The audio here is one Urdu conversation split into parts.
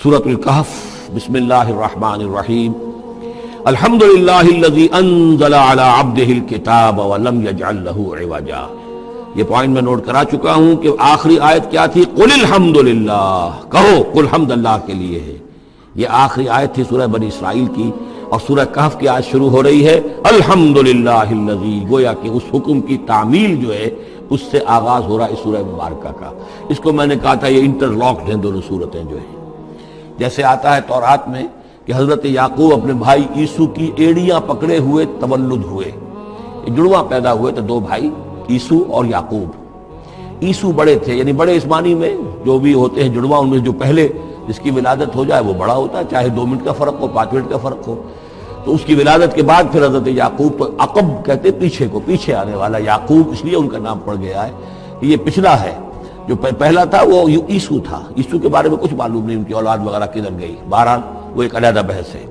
سورۃ الکہف۔ بسم اللہ الرحمن الرحیم۔ الحمد للہ الذی انزل علی عبدہ الکتاب ولم یجعل لہ عوجا۔ یہ پوائنٹ میں نوٹ کرا چکا ہوں کہ آخری آیت کیا تھی؟ قل الحمد للہ، کہو قل حمد اللہ کے لیے ہے۔ یہ آخری آیت تھی سورہ بنی اسرائیل کی، اور سورہ کہف کی آیت شروع ہو رہی ہے الحمد للہ الذی، گویا کہ اس حکم کی تعمیل جو ہے اس سے آغاز ہو رہا ہے اس سورہ مبارکہ کا۔ اس کو میں نے کہا تھا یہ انٹرلاکڈ ہیں دونوں صورتیں جو ہیں۔ جیسے آتا ہے تورات میں کہ حضرت یعقوب اپنے بھائی عیسو کی ایڑیاں پکڑے ہوئے تولد ہوئے، جڑواں پیدا ہوئے تو دو بھائی عیسو اور یعقوب۔ عیسو بڑے تھے، یعنی بڑے اس معنی میں جو بھی ہوتے ہیں جڑواں، ان میں جو پہلے جس کی ولادت ہو جائے وہ بڑا ہوتا ہے، چاہے 2 منٹ کا فرق ہو 5 منٹ کا فرق ہو۔ تو اس کی ولادت کے بعد پھر حضرت یعقوب کو عقب کہتے پیچھے کو، پیچھے آنے والا یعقوب، اس لیے ان کا نام پڑ گیا ہے کہ یہ پچھلا ہے۔ جو پہلا تھا وہ عیسو تھا، عیسو کے بارے میں کچھ معلوم نہیں، ان کی اولاد وغیرہ کدھر گئی، بہرحال وہ ایک علیحدہ بحث ہے۔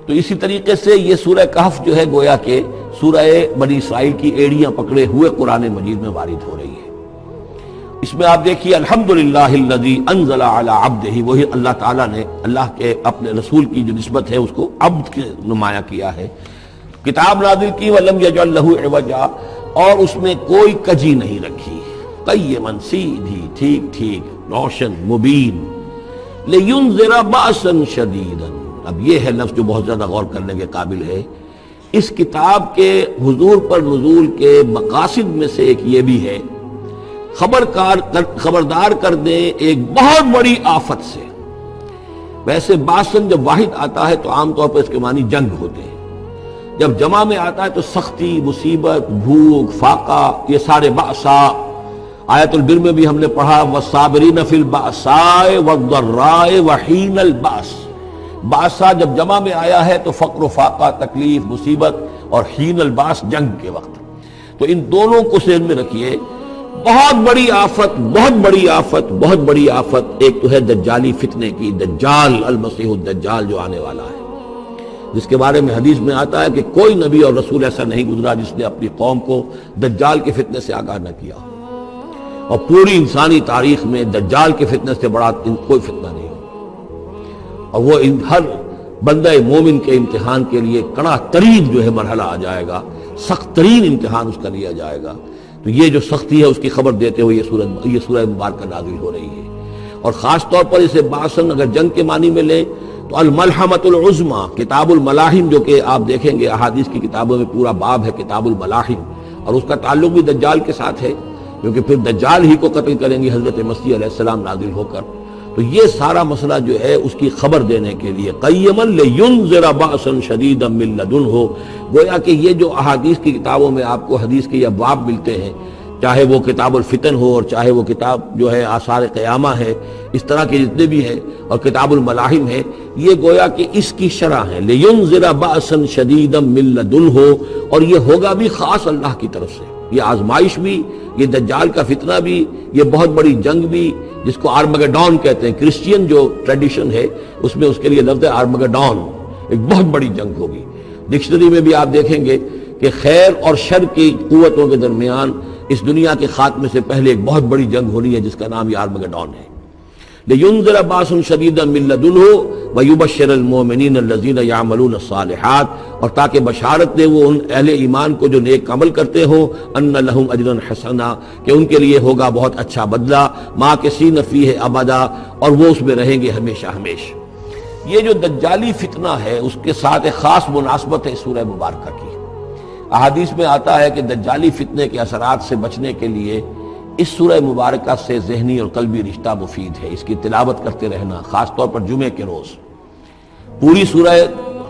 تو اسی طریقے سے یہ سورہ کہف جو ہے گویا کہ سورہ بنی اسرائیل کی ایڑیاں پکڑے ہوئے قرآن مجید میں وارد ہو رہی ہے۔ اس میں آپ دیکھیے الحمدللہ الذی انزل علی عبدہ، وہی اللہ تعالیٰ نے اللہ کے اپنے رسول کی جو نسبت ہے اس کو عبد کے نمایاں کیا ہے، کتاب نازل کی ولم یجعل لہ عوجا، اور اس میں کوئی کجی نہیں رکھی، قیما، سیدھی، ٹھیک ٹھیک، روشن، مبین، لینذر بأسا شدیدا۔ اب یہ ہے لفظ جو بہت زیادہ غور کرنے کے قابل ہے۔ اس کتاب کے حضور پر نزول کے مقاصد میں سے ایک یہ بھی ہے خبردار کر دیں ایک بہت بڑی آفت سے۔ ویسے باسن جب واحد آتا ہے تو عام طور پر اس کے معنی جنگ ہوتے ہیں، جب جمع میں آتا ہے تو سختی، مصیبت، بھوک، فاقہ، یہ سارے باسا۔ آیت البر میں بھی ہم نے پڑھا والصابرین فی الباساء والضراء وحین الباس۔ باسا جب جمع میں آیا ہے تو فقر و فاقہ، تکلیف، مصیبت، اور حین الباس جنگ کے وقت۔ تو ان دونوں کو ذہن میں رکھیے، بہت بڑی آفت، بہت بڑی آفت، بہت بڑی آفت۔ ایک تو ہے دجالی فتنے کی، دجال المسیح الدجال جو آنے والا ہے، جس کے بارے میں حدیث میں آتا ہے کہ کوئی نبی اور رسول ایسا نہیں گزرا جس نے اپنی قوم کو دجال کے فتنے سے آگاہ نہ کیا، اور پوری انسانی تاریخ میں دجال کے فتنے سے بڑا کوئی فتنہ نہیں ہو، اور وہ ہر بندہ مومن کے امتحان کے لیے کڑا ترین جو ہے مرحلہ آ جائے گا، سخت ترین امتحان اس کا لیا جائے گا۔ تو یہ جو سختی ہے اس کی خبر دیتے ہوئے یہ سورہ مبارکہ نازل ہو رہی ہے، اور خاص طور پر اسے باسن اگر جنگ کے معنی میں لیں تو الملحمۃ العظمیٰ، کتاب الملاحم، جو کہ آپ دیکھیں گے احادیث کی کتابوں میں پورا باب ہے کتاب الملاحم، اور اس کا تعلق بھی دجال کے ساتھ ہے، کیونکہ پھر دجال ہی کو قتل کریں گے حضرت مسیح علیہ السلام نازل ہو کر۔ تو یہ سارا مسئلہ جو ہے اس کی خبر دینے کے لیے قیما لینذر بأسا شدیدا من لدنہ، گویا کہ یہ جو احادیث کی کتابوں میں آپ کو حدیث کے ابواب ملتے ہیں، چاہے وہ کتاب الفتن ہو اور چاہے وہ کتاب جو ہے آثار قیامہ ہے، اس طرح کے جتنے بھی ہیں، اور کتاب الملاحم ہے، یہ گویا کہ اس کی شرح ہے لینذر بأسا شدیدا من لدنہ، اور یہ ہوگا بھی خاص اللہ کی طرف سے، یہ آزمائش بھی، یہ دجال کا فتنہ بھی، یہ بہت بڑی جنگ بھی، جس کو آرمگڈون کہتے ہیں۔ کرسچین جو ٹریڈیشن ہے اس میں اس کے لیے لفظ ہے آرمگڈون، ایک بہت بڑی جنگ ہوگی۔ ڈکشنری میں بھی آپ دیکھیں گے کہ خیر اور شر کی قوتوں کے درمیان اس دنیا کے خاتمے سے پہلے ایک بہت بڑی جنگ ہونی ہے جس کا نام یہ آرمگڈون ہے۔ لینذر بأسا شدیدا من لدنہ ویبشر المؤمنین الذین یعملون الصالحات، اور تاکہ بشارت دے وہ ان اہل ایمان کو جو نیک عمل کرتے ہوں، ان لہم اجرا حسنا، کہ ان کے لیے ہوگا بہت اچھا بدلہ، ماکثین فیہ ابدا، اور وہ اس میں رہیں گے ہمیشہ ہمیشہ۔ یہ جو دجالی فتنہ ہے اس کے ساتھ ایک خاص مناسبت ہے سورہ مبارکہ کی۔ احادیث میں آتا ہے کہ دجالی فتنے کے اثرات سے بچنے کے لیے اس سورہ مبارکہ سے ذہنی اور قلبی رشتہ مفید ہے، اس کی تلاوت کرتے رہنا، خاص طور پر جمعے کے روز پوری سورہ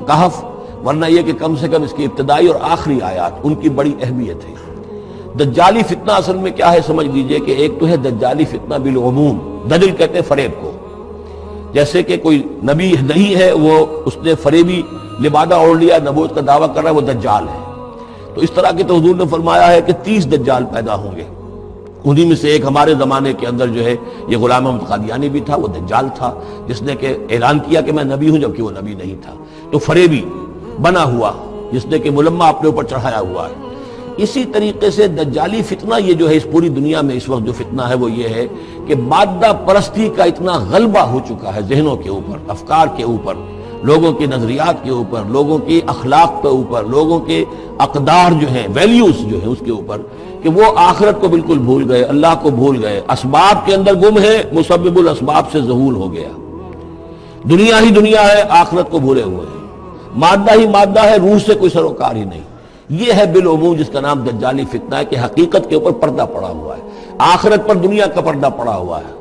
کہف، ورنہ یہ کہ کم سے کم اس کی ابتدائی اور آخری آیات ان کی بڑی اہمیت ہے۔ دجالی فتنہ اصل میں کیا ہے سمجھ لیجئے کہ ایک تو ہے دجالی فتنہ بالعموم، دجل کہتے ہیں فریب کو، جیسے کہ کوئی نبی نہیں ہے، وہ اس نے فریبی لبادہ اوڑھ لیا، نبوت کا دعویٰ کر رہا ہے، وہ دجال ہے۔ تو اس طرح کے تو حضور نے فرمایا ہے کہ 30 دجال پیدا ہوں گے، انہی میں سے ایک ہمارے زمانے کے اندر جو ہے یہ غلام احمد قادیانی بھی تھا، وہ دجال تھا، جس نے کہ اعلان کیا کہ میں نبی ہوں جبکہ وہ نبی نہیں تھا۔ تو فریبی بنا ہوا، جس نے کہ ملمہ اپنے اوپر چڑھایا ہوا ہے۔ اسی طریقے سے دجالی فتنہ یہ جو ہے اس پوری دنیا میں اس وقت جو فتنہ ہے وہ یہ ہے کہ مادہ پرستی کا اتنا غلبہ ہو چکا ہے ذہنوں کے اوپر، افکار کے اوپر، لوگوں کے نظریات کے اوپر، لوگوں کی اخلاق کے اوپر، لوگوں کے اقدار جو ہیں، ویلیوز جو ہیں اس کے اوپر، کہ وہ آخرت کو بالکل بھول گئے، اللہ کو بھول گئے، اسباب کے اندر گم ہے، مسبب الاسباب سے ذہول ہو گیا، دنیا ہی دنیا ہے، آخرت کو بھولے ہوئے ہیں، مادہ ہی مادہ ہے، روح سے کوئی سروکار ہی نہیں۔ یہ ہے بالعموم جس کا نام دجالی فتنہ ہے کہ حقیقت کے اوپر پردہ پڑا ہوا ہے، آخرت پر دنیا کا پردہ پڑا ہوا ہے۔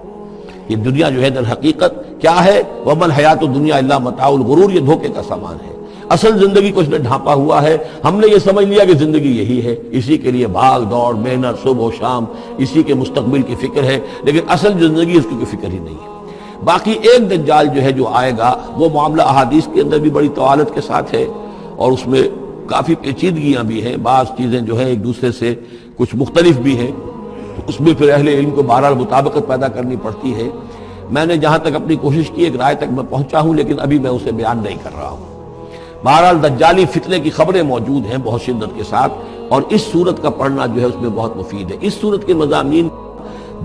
یہ دنیا جو ہے در حقیقت کیا ہے؟ وَمَا الْحَيَاةُ الدُّنْيَا إِلَّا مَتَاعُ الْغُرُورِ، یہ دھوکے کا سامان ہے۔ اصل زندگی کو اس نے ڈھانپا ہوا ہے، ہم نے یہ سمجھ لیا کہ زندگی یہی ہے، اسی کے لیے بھاگ دوڑ محنت صبح و شام، اسی کے مستقبل کی فکر ہے، لیکن اصل زندگی اس کی کوئی فکر ہی نہیں ہے۔ باقی ایک دجال جو ہے جو آئے گا وہ معاملہ احادیث کے اندر بھی بڑی طوالت کے ساتھ ہے، اور اس میں کافی پیچیدگیاں بھی ہیں، بعض چیزیں جو ہیں ایک دوسرے سے کچھ مختلف بھی ہیں، تو اس میں پھر اہل علم کو بہرحال مطابقت پیدا کرنی پڑتی ہے۔ میں نے جہاں تک اپنی کوشش کی ایک رائے تک میں پہنچا ہوں، لیکن ابھی میں اسے بیان نہیں کر رہا ہوں۔ بہرحال دجالی فتنے کی خبریں موجود ہیں بہت شدت کے ساتھ، اور اس صورت کا پڑھنا جو ہے اس میں بہت مفید ہے۔ اس صورت کے مضامین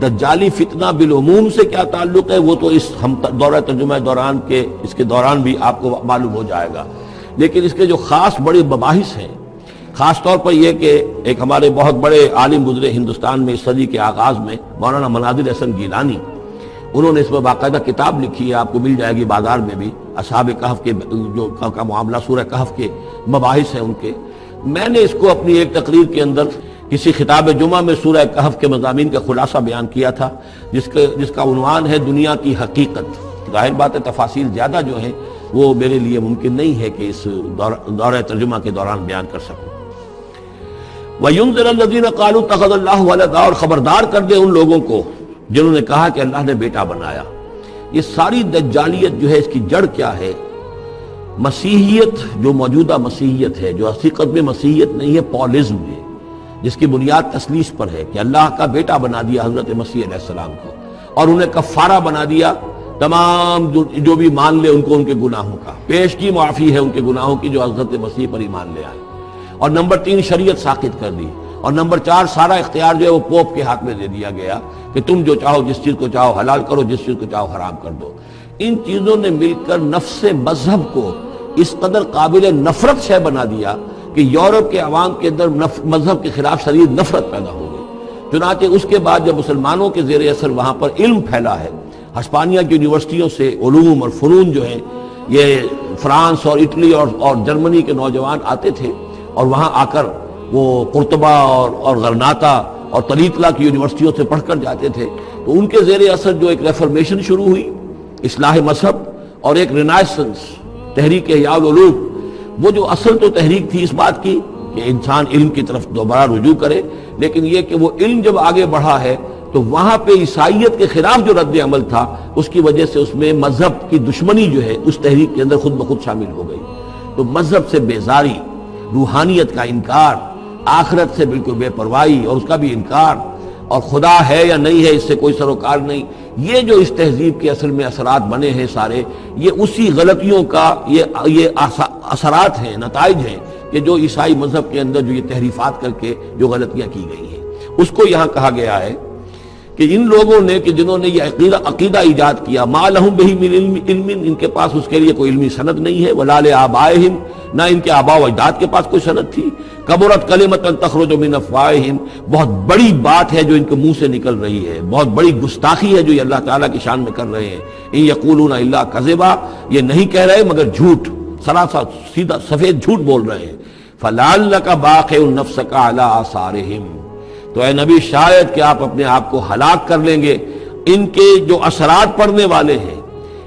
دجالی فتنہ بالعموم سے کیا تعلق ہے وہ تو اس ہم دورہ ترجمہ دوران کے اس کے دوران بھی آپ کو معلوم ہو جائے گا، لیکن اس کے جو خاص بڑے مباحث ہیں، خاص طور پر یہ کہ ایک ہمارے بہت بڑے عالم گزرے ہندوستان میں اس صدی کے آغاز میں، مولانا مناظر احسن گیلانی، انہوں نے اس میں باقاعدہ کتاب لکھی ہے، آپ کو مل جائے گی بازار میں بھی، اصحاب کہف کے جو کا معاملہ سورہ کہف کے مباحث ہیں ان کے۔ میں نے اس کو اپنی ایک تقریر کے اندر کسی خطاب جمعہ میں سورہ کہف کے مضامین کا خلاصہ بیان کیا تھا، جس کا عنوان ہے دنیا کی حقیقت۔ ظاہر بات ہے تفاصیل زیادہ جو ہیں وہ میرے لیے ممکن نہیں ہے کہ اس دورہ ترجمہ کے دوران بیان کر سکوں۔ وَيُنذِرَ الَّذِينَ قَالُوا اتَّخَذَ اللَّهُ وَلَدًا، اور خبردار کر دے ان لوگوں کو جنہوں نے کہا کہ اللہ نے بیٹا بنایا۔ یہ ساری دجالیت جو ہے اس کی جڑ کیا ہے؟ مسیحیت، جو موجودہ مسیحیت ہے، جو حقیقت میں مسیحیت نہیں ہے، پولزم ہے، جس کی بنیاد تثلیث پر ہے کہ اللہ کا بیٹا بنا دیا حضرت مسیح علیہ السلام کو، اور انہیں کفارہ بنا دیا تمام جو بھی مان لے ان کو ان کے گناہوں کا، پیش کی معافی ہے ان کے گناہوں کی جو حضرت مسیح پر ایمان لے آئے، اور نمبر 3 شریعت ساقط کر دی، اور نمبر 4 سارا اختیار جو ہے وہ پوپ کے ہاتھ میں دے دیا گیا کہ تم جو چاہو جس چیز کو چاہو حلال کرو، جس چیز کو چاہو حرام کر دو۔ ان چیزوں نے مل کر نفس مذہب کو اس قدر قابل نفرت شے بنا دیا کہ یورپ کے عوام کے اندر مذہب کے خلاف شدید نفرت پیدا ہو گئی۔ چنانچہ اس کے بعد جب مسلمانوں کے زیر اثر وہاں پر علم پھیلا ہے، ہسپانیہ کی یونیورسٹیوں سے علوم اور فنون جو ہیں یہ فرانس اور اٹلی اور جرمنی کے نوجوان آتے تھے، اور وہاں آ کر وہ قرطبہ اور غرناطہ اور طلیطلہ کی یونیورسٹیوں سے پڑھ کر جاتے تھے، تو ان کے زیر اثر جو ایک ریفارمیشن شروع ہوئی، اصلاح مذہب، اور ایک رینائسنس، تحریک احیاء العلوم، وہ جو اصل تو تحریک تھی اس بات کی کہ انسان علم کی طرف دوبارہ رجوع کرے، لیکن یہ کہ وہ علم جب آگے بڑھا ہے تو وہاں پہ عیسائیت کے خلاف جو رد عمل تھا اس کی وجہ سے اس میں مذہب کی دشمنی جو ہے اس تحریک کے اندر خود بخود شامل ہو گئی۔ تو مذہب سے بیزاری، روحانیت کا انکار، آخرت سے بالکل بے پرواہی اور اس کا بھی انکار، اور خدا ہے یا نہیں ہے اس سے کوئی سروکار نہیں، یہ جو اس تہذیب کے اصل میں اثرات بنے ہیں سارے، یہ اسی غلطیوں کا یہ اثرات ہیں، نتائج ہیں کہ جو عیسائی مذہب کے اندر جو یہ تحریفات کر کے جو غلطیاں کی گئی ہیں، اس کو یہاں کہا گیا ہے کہ ان لوگوں نے کہ جنہوں نے یہ عقیدہ ایجاد کیا، ما لہم بہ من علم، ان کے پاس اس کے لیے کوئی علمی سند نہیں ہے، ولا لآبائہم، نہ ان کے آباء و اجداد کے پاس کوئی سند تھی، کبرت کلمۃ تخرج من افواہہم، بہت بڑی بات ہے جو ان کے منہ سے نکل رہی ہے، بہت بڑی گستاخی ہے جو یہ اللہ تعالیٰ کی شان میں کر رہے ہیں، ان یقولون الا کذبا، یہ نہیں کہہ رہے مگر جھوٹ، سراسر سیدھا سفید جھوٹ بول رہے ہیں، فلعلک باخع نفسک علی آثارہم، تو اے نبی شاید کہ آپ اپنے آپ کو ہلاک کر لیں گے ان کے جو اثرات پڑنے والے ہیں،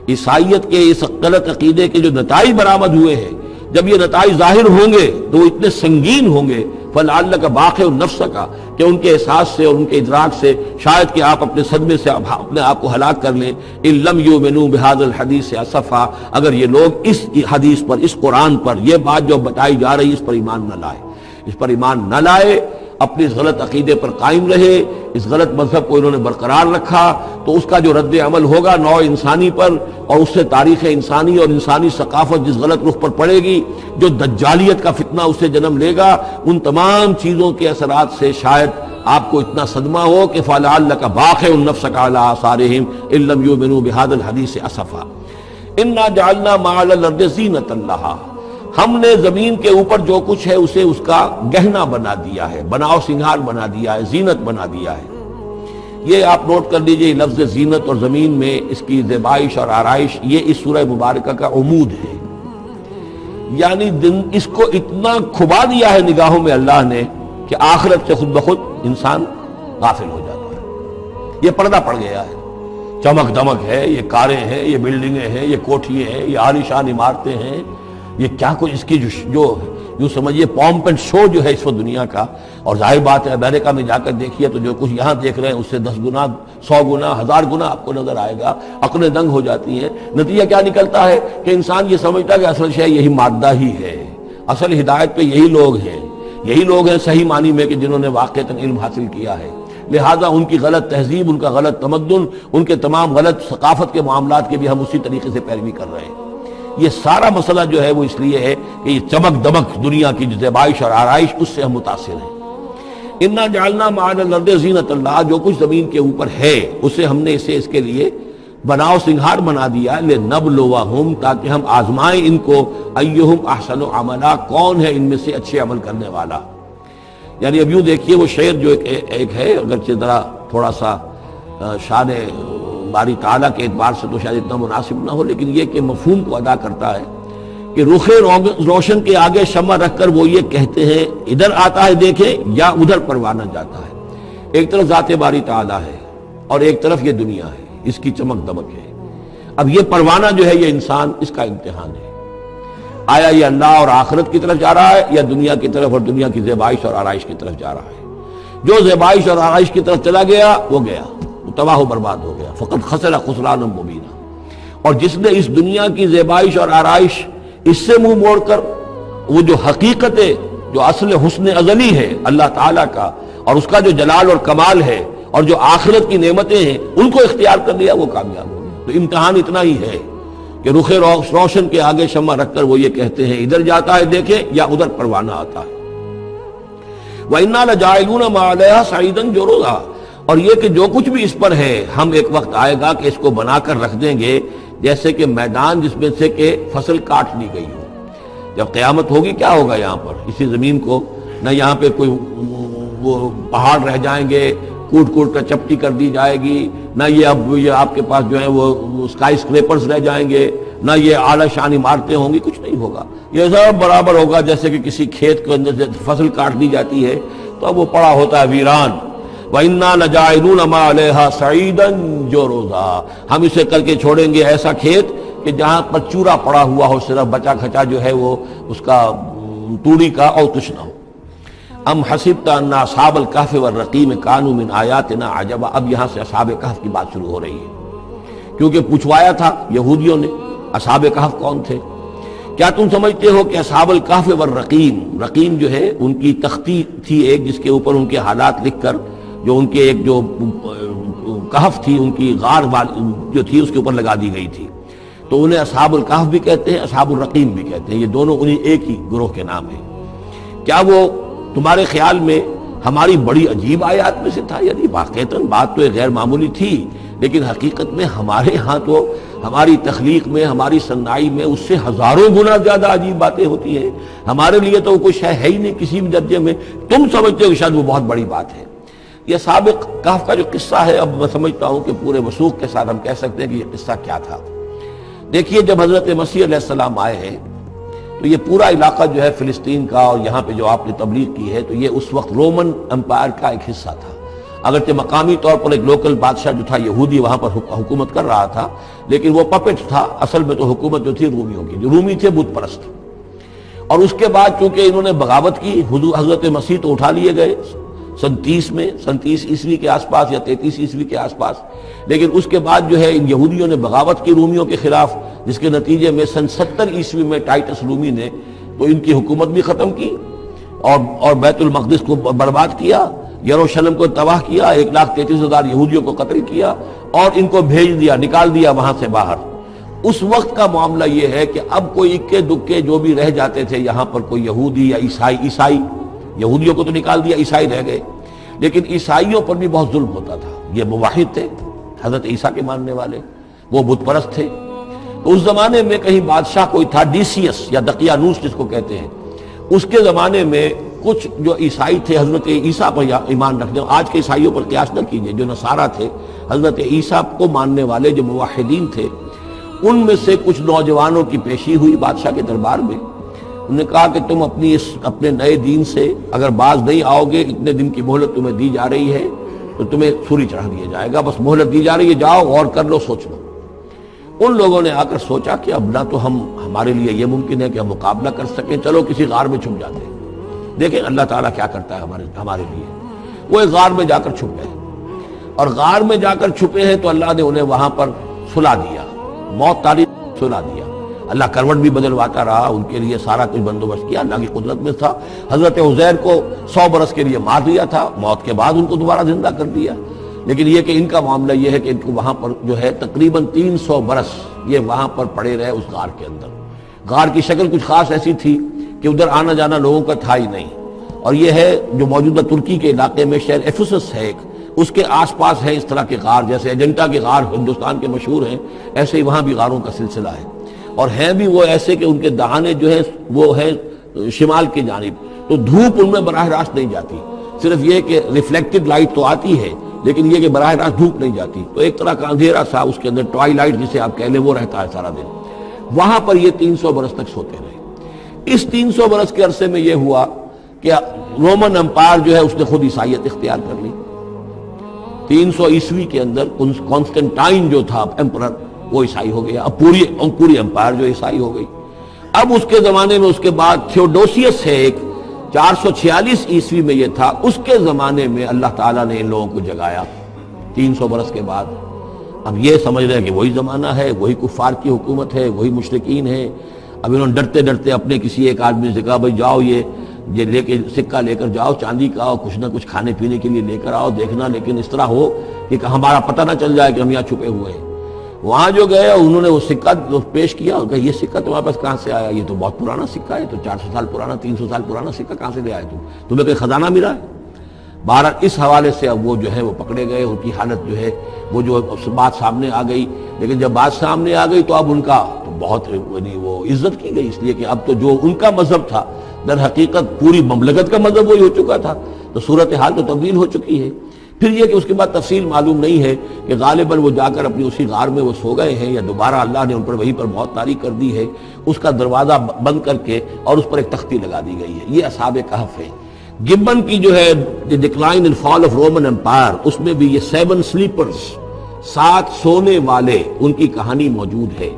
عیسائیت کے اس غلط عقیدے کے جو نتائج برآمد ہوئے ہیں، جب یہ نتائج ظاہر ہوں گے تو اتنے سنگین ہوں گے، فلعلک باخع نفسک، کہ ان کے احساس سے اور ان کے ادراک سے شاید کہ آپ اپنے صدمے سے اپنے آپ کو ہلاک کر لیں، ان لم یؤمنوا بہذا الحدیث اسفا، اگر یہ لوگ اس حدیث پر، اس قرآن پر، یہ بات جو بتائی جا رہی اس پر ایمان نہ لائے، اس پر ایمان نہ لائے، اپنے اس غلط عقیدے پر قائم رہے، اس غلط مذہب کو انہوں نے برقرار رکھا، تو اس کا جو رد عمل ہوگا نوع انسانی پر، اور اس سے تاریخ انسانی اور انسانی ثقافت جس غلط رخ پر پڑے گی، جو دجالیت کا فتنہ اسے جنم لے گا، ان تمام چیزوں کے اثرات سے شاید آپ کو اتنا صدمہ ہو کہ فَلَعَلَّكَ بَاخِعٌ نَفْسَكَ عَلَىٰ آثَارِهِمْ إِن لَّمْ يُؤْمِنُوا بِهَٰذَا الْحَدِيثِ أَسَفًا إِنَّا جَعَلْنَا مَا عَلَى الْأَرْضِ زِينَةً لَّهَا، ہم نے زمین کے اوپر جو کچھ ہے اسے اس کا گہنا بنا دیا ہے، بناؤ سنگھار بنا دیا ہے، زینت بنا دیا ہے۔ یہ آپ نوٹ کر لیجئے، لفظ زینت اور زمین میں اس کی زیبائش اور آرائش، یہ اس سورہ مبارکہ کا عمود ہے، یعنی اس کو اتنا کھبا دیا ہے نگاہوں میں اللہ نے کہ آخرت سے خود بخود انسان غافل ہو جاتا ہے۔ یہ پردہ پڑ گیا ہے، چمک دمک ہے، یہ کاریں ہیں، یہ بلڈنگیں ہیں، یہ کوٹھیے ہیں، یہ عالیشان عمارتیں ہیں، یہ کیا کچھ اس کی جو یوں سمجھیے پومپ اینڈ شو جو ہے اس وقت دنیا کا، اور ظاہر بات ہے امریکہ میں جا کر دیکھیے تو جو کچھ یہاں دیکھ رہے ہیں اس سے 10 گنا 100 گنا 1000 گنا آپ کو نظر آئے گا، عقلیں دنگ ہو جاتی ہیں۔ نتیجہ کیا نکلتا ہے کہ انسان یہ سمجھتا ہے کہ اصل شے یہی مادہ ہی ہے، اصل ہدایت پہ یہی لوگ ہیں، یہی لوگ ہیں صحیح معنی میں کہ جنہوں نے واقعتاً علم حاصل کیا ہے، لہذا ان کی غلط تہذیب، ان کا غلط تمدن، ان کے تمام غلط ثقافت کے معاملات کے بھی ہم اسی طریقے سے پیروی کر رہے ہیں۔ یہ سارا مسئلہ جو ہے وہ اس لیے ہے کہ یہ چمک دمک دنیا کی زیبائش اور آرائش اس سے ہم متاثر ہیں۔ انا جعلنا ما علی الارض زینۃ اللہ، جو کچھ زمین کے اوپر ہے اسے ہم نے اس کے لیے بناؤ سنگھار بنا دیا، لنبلوہم، تاکہ ہم آزمائیں ان کو، ایہم احسن عملا، کون ہے ان میں سے اچھے عمل کرنے والا۔ یعنی اب یوں دیکھیے وہ شعر جو ایک ہے، اگرچہ ذرا تھوڑا سا شان باری تعالیٰ کے اعتبار سے تو شاید اتنا مناسب نہ ہو، لیکن یہ کہ مفہوم کو ادا کرتا ہے کہ رخ روشن کے آگے شمع رکھ کر وہ یہ کہتے ہیں ادھر آتا ہے دیکھیں یا ادھر پروانہ جاتا ہے۔ ایک طرف ذات باری تعالیٰ ہے اور ایک طرف یہ دنیا ہے، اس کی چمک دمک ہے۔ اب یہ پروانہ جو ہے یہ انسان، اس کا امتحان ہے، آیا یہ اللہ اور آخرت کی طرف جا رہا ہے یا دنیا کی طرف اور دنیا کی زیبائش اور آرائش کی طرف جا رہا ہے۔ جو زیبائش اور آرائش کی طرف چلا گیا وہ گیا، تباہ و برباد ہو گیا، فقط خسر خسرانا مبینا۔ اور جس نے اس دنیا کی زیبائش اور آرائش اس سے منہ موڑ کر وہ جو حقیقت جو اصل حسن ازلی ہے اللہ تعالیٰ کا، اور اس کا جو جلال اور کمال ہے، اور جو آخرت کی نعمتیں ہیں ان کو اختیار کر لیا، وہ کامیاب ہو گیا۔ تو امتحان اتنا ہی ہے کہ رخ روشن کے آگے شمع رکھ کر وہ یہ کہتے ہیں ادھر جاتا ہے دیکھیں یا ادھر پروانہ آتا ہے۔ وَإِنَّا لَجَاعِلُونَ مَا عَلَيْهَا صَعِيدًا جُرُزًا، اور یہ کہ جو کچھ بھی اس پر ہے ہم ایک وقت آئے گا کہ اس کو بنا کر رکھ دیں گے جیسے کہ میدان جس میں سے کہ فصل کاٹ لی گئی ہو۔ جب قیامت ہوگی کیا ہوگا یہاں پر اسی زمین کو، نہ یہاں پہ کوئی وہ پہاڑ رہ جائیں گے کوٹ کوٹ کر چپٹی کر دی جائے گی، نہ یہ آپ کے پاس جو ہے وہ اسکائی اسکریپرز رہ جائیں گے، نہ یہ اعلیٰ شان عمارتیں ہوں گی، کچھ نہیں ہوگا۔ یہ سب برابر ہوگا جیسے کہ کسی کھیت کے اندر سے فصل کاٹ دی جاتی ہے تو اب وہ پڑا ہوتا ہے ویران۔ وَإِنَّا لَجَاعِلُونَ مَا عَلَيْهَا صَعِيدًا جُرُزًا، ہم اسے کر کے چھوڑیں گے ایسا کھیت کہ جہاں پر چورا پڑا ہوا ہو، صرف بچا کھچا جو ہے وہ اس کا توڑی کا اور کچھ نہ ہو۔ ام حسبت ان اصحاب الکہف والرقیم کانوا من آیاتنا عجبا، اب یہاں سے اصحاب کہف کی بات شروع ہو رہی ہے، کیونکہ پوچھوایا تھا یہودیوں نے اصحاب کہف کون تھے۔ کیا تم سمجھتے ہو کہ اصحاب الکہف والرقیم، رقیم جو ہے ان کی تختی تھی ایک جس کے اوپر ان کے حالات لکھ کر، جو ان کے ایک جو کہف تھی ان کی غار جو تھی اس کے اوپر لگا دی گئی تھی، تو انہیں اصحاب الکہف بھی کہتے ہیں، اصحاب الرقیم بھی کہتے ہیں، یہ دونوں انہیں ایک ہی گروہ کے نام ہیں۔ کیا وہ تمہارے خیال میں ہماری بڑی عجیب آیات میں سے تھا؟ یعنی واقعتاً بات تو غیر معمولی تھی، لیکن حقیقت میں ہمارے ہاں تو ہماری تخلیق میں، ہماری صنائی میں اس سے ہزاروں گنا زیادہ عجیب باتیں ہوتی ہیں، ہمارے لیے تو وہ کچھ ہے ہی نہیں کسی بھی درجے میں، تم سمجھتے ہو کہ شاید وہ بہت بڑی بات ہے۔ یہ سابق کہف کا جو قصہ ہے، اب میں سمجھتا ہوں کہ پورے وثوق کے ساتھ ہم کہہ سکتے ہیں کہ یہ قصہ کیا تھا۔ دیکھیے جب حضرت مسیح علیہ السلام آئے ہیں تو یہ پورا علاقہ جو ہے فلسطین کا اور یہاں پہ جو آپ نے تبلیغ کی ہے تو یہ اس وقت رومن امپائر کا ایک حصہ تھا، اگرچہ مقامی طور پر ایک لوکل بادشاہ جو تھا یہودی وہاں پر حکومت کر رہا تھا، لیکن وہ پپٹ تھا، اصل میں تو حکومت جو تھی رومیوں کی، جو رومی تھے بت پرست۔ اور اس کے بعد چونکہ انہوں نے بغاوت کی، حضرت مسیح تو اٹھا لیے گئے سن 30 عیسوی کے آس پاس یا 33 عیسوی کے آس پاس، لیکن اس کے بعد جو ہے ان یہودیوں نے بغاوت کی رومیوں کے خلاف، جس کے نتیجے میں سن 70 عیسوی میں ٹائٹس رومی نے تو ان کی حکومت بھی ختم کی، اور بیت المقدس کو برباد کیا، یروشلم کو تباہ کیا، 1,33,000 یہودیوں کو قتل کیا اور ان کو بھیج دیا، نکال دیا وہاں سے باہر۔ اس وقت کا معاملہ یہ ہے کہ اب کوئی اکے دکے جو بھی رہ جاتے تھے یہاں پر، کوئی یہودی یا عیسائی، یہودیوں کو تو نکال دیا، عیسائی رہ گئے، لیکن عیسائیوں پر بھی بہت ظلم ہوتا تھا۔ یہ موحد تھے، حضرت عیسیٰ کے ماننے والے، وہ بت پرست تھے۔ تو اس زمانے میں کہیں بادشاہ کوئی تھا، ڈیسیس یا دقیانوس جس کو کہتے ہیں، اس کے زمانے میں کچھ جو عیسائی تھے حضرت عیسیٰ پر ایمان رکھنے، آج کے عیسائیوں پر قیاس نہ کیجئے، جو نصارہ تھے حضرت عیسیٰ کو ماننے والے جو موحدین تھے، ان میں سے کچھ نوجوانوں کی پیشی ہوئی بادشاہ کے دربار میں۔ انہوں نے کہا کہ تم اپنے نئے دین سے اگر باز نہیں آؤ گے، اتنے دن کی مہلت تمہیں دی جا رہی ہے تو تمہیں سولی چڑھا دیا جائے گا، بس مہلت دی جا رہی ہے، جاؤ غور کر لو، سوچ لو۔ ان لوگوں نے آ کر سوچا کہ اب نہ تو ہمارے لیے یہ ممکن ہے کہ ہم مقابلہ کر سکیں، چلو کسی غار میں چھپ جاتے ہیں، دیکھیں اللہ تعالیٰ کیا کرتا ہے ہمارے لیے۔ وہ ایک غار میں جا کر چھپ گئے، اور غار میں جا کر چھپے ہیں تو اللہ نے انہیں وہاں پر سلا دیا، موت تاریخ سلا دیا۔ اللہ کروٹ بھی بدلواتا رہا، ان کے لیے سارا کچھ بندوبست کیا، اللہ کی قدرت میں تھا۔ حضرت عزیر کو 100 برس کے لیے مار دیا تھا، موت کے بعد ان کو دوبارہ زندہ کر دیا۔ لیکن یہ کہ ان کا معاملہ یہ ہے کہ ان کو وہاں پر جو ہے تقریباً 300 برس یہ وہاں پر پڑے رہے اس غار کے اندر۔ غار کی شکل کچھ خاص ایسی تھی کہ ادھر آنا جانا لوگوں کا تھا ہی نہیں، اور یہ ہے جو موجودہ ترکی کے علاقے میں شہر ایفسس ہے ایک، اس کے آس پاس ہے اس طرح کے غار، جیسے ایجنٹا کے غار ہندوستان کے مشہور ہیں، ایسے ہی وہاں بھی غاروں کا سلسلہ ہے، اور ہیں بھی وہ ایسے کہ ان کے دہانے جو ہے وہ ہے شمال کی جانب، تو دھوپ ان میں براہ راست نہیں جاتی، صرف یہ کہ ریفلیکٹڈ لائٹ تو آتی ہے لیکن یہ کہ براہ راست دھوپ نہیں جاتی، تو ایک طرح کا اندھیرا سا اس کے اندر ٹوائی لائٹ جسے آپ کہہ لیں وہ رہتا ہے سارا دن۔ وہاں پر یہ 300 برس تک سوتے رہے۔ اس 300 برس کے عرصے میں یہ ہوا کہ رومن امپائر جو ہے اس نے خود عیسائیت اختیار کر لی۔ 300 عیسوی کے اندر کانسٹنٹائن جو تھا ایمپرر وہ عیسائی ہو گیا، اب پوری امپائر جو عیسائی ہو گئی۔ اب اس کے زمانے میں اس کے بعد تھیوڈوسیس ہے ایک، 446 عیسوی میں یہ تھا، اس کے زمانے میں اللہ تعالیٰ نے ان لوگوں کو جگایا 300 برس کے بعد۔ اب یہ سمجھ رہے ہیں کہ وہی زمانہ ہے، وہی کفار کی حکومت ہے، وہی مشرکین ہے۔ اب انہوں نے ڈرتے ڈرتے اپنے کسی ایک آدمی سے کہا بھائی جاؤ یہ لے کے سکہ لے کر جاؤ، چاندی کا، کچھ نہ کچھ کھانے پینے کے لیے لے کر آؤ، دیکھنا لیکن اس طرح ہو کہ ہمارا پتہ نہ چل جائے کہ ہم یہاں چھپے ہوئے ہیں۔ وہاں جو گئے انہوں نے وہ سکہ پیش کیا اور کہا یہ سکہ تمہارے پاس کہاں سے آیا؟ یہ تو بہت پرانا سکہ ہے، تو 400 سال پرانا، 300 سال پرانا سکہ کہاں سے لے آئے تمہیں کوئی خزانہ ملا ہے؟ بہرحال اس حوالے سے اب وہ جو ہے وہ پکڑے گئے، ان کی حالت جو ہے وہ جو بات سامنے آ گئی، لیکن جب بات سامنے آ گئی تو اب ان کا تو بہت وہ عزت کی گئی، اس لیے کہ اب تو جو ان کا مذہب تھا در حقیقت پوری مملکت کا مذہب وہی ہو چکا تھا، تو صورتحال تو تبدیل ہو چکی ہے۔ پھر یہ کہ اس کے بعد تفصیل معلوم نہیں ہے کہ غالباً وہ جا کر اپنی اسی غار میں وہ سو گئے ہیں یا دوبارہ اللہ نے ان پر وہیں پر موت طاری کر دی ہے، اس کا دروازہ بند کر کے اور اس پر ایک تختی لگا دی گئی ہے۔ یہ اصحاب کہف ہے۔ گبن کی جو ہے decline and fall of Roman empire, اس میں بھی یہ 7 سلیپرز، 7 سونے والے، ان کی کہانی موجود ہے۔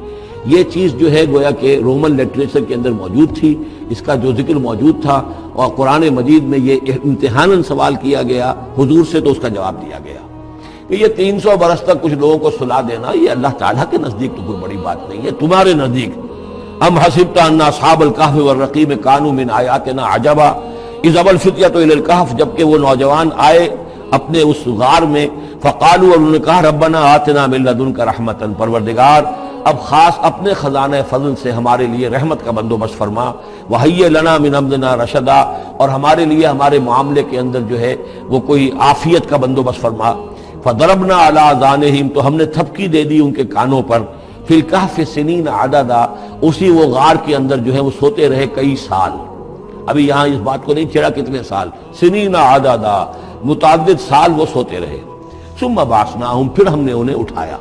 یہ چیز جو ہے گویا کہ رومن لٹریچر کے اندر موجود تھی، اس کا جو ذکر موجود تھا، اور قرآن مجید میں یہ امتحاناً سوال کیا گیا حضور سے تو اس کا جواب دیا گیا کہ یہ 300 برس تک کچھ لوگوں کو سلا دینا یہ اللہ تعالیٰ کے نزدیک تو کوئی بڑی بات نہیں ہے، تمہارے نزدیک ام حسبت ان اصحاب الکہف والرقیم کانوا من آیاتنا عجبا اذ ابى الفتية الى الکہف، جبکہ وہ نوجوان آئے اپنے اس غار میں، فقالوا، اور انہوں نے کہا ربنا آتنا من لدنک رحمتا، پروردگار اب خاص اپنے خزانہ فضل سے ہمارے لیے رحمت کا بندوبست فرما، وہیئ لنا من امرنا رشدا، اور ہمارے لیے ہمارے معاملے کے اندر جو ہے وہ کوئی عافیت کا بندوبست فرما۔ فضربنا علی آذانہم، تو ہم نے تھپکی دے دی ان کے کانوں پر، فی الکہف سنین عددا، اسی وہ غار کے اندر جو ہے وہ سوتے رہے کئی سال۔ ابھی یہاں اس بات کو نہیں چھیڑا کتنے سال، سنین عددا، متعدد سال وہ سوتے رہے۔ ثم بعثناہم، پھر ہم نے انہیں اٹھایا،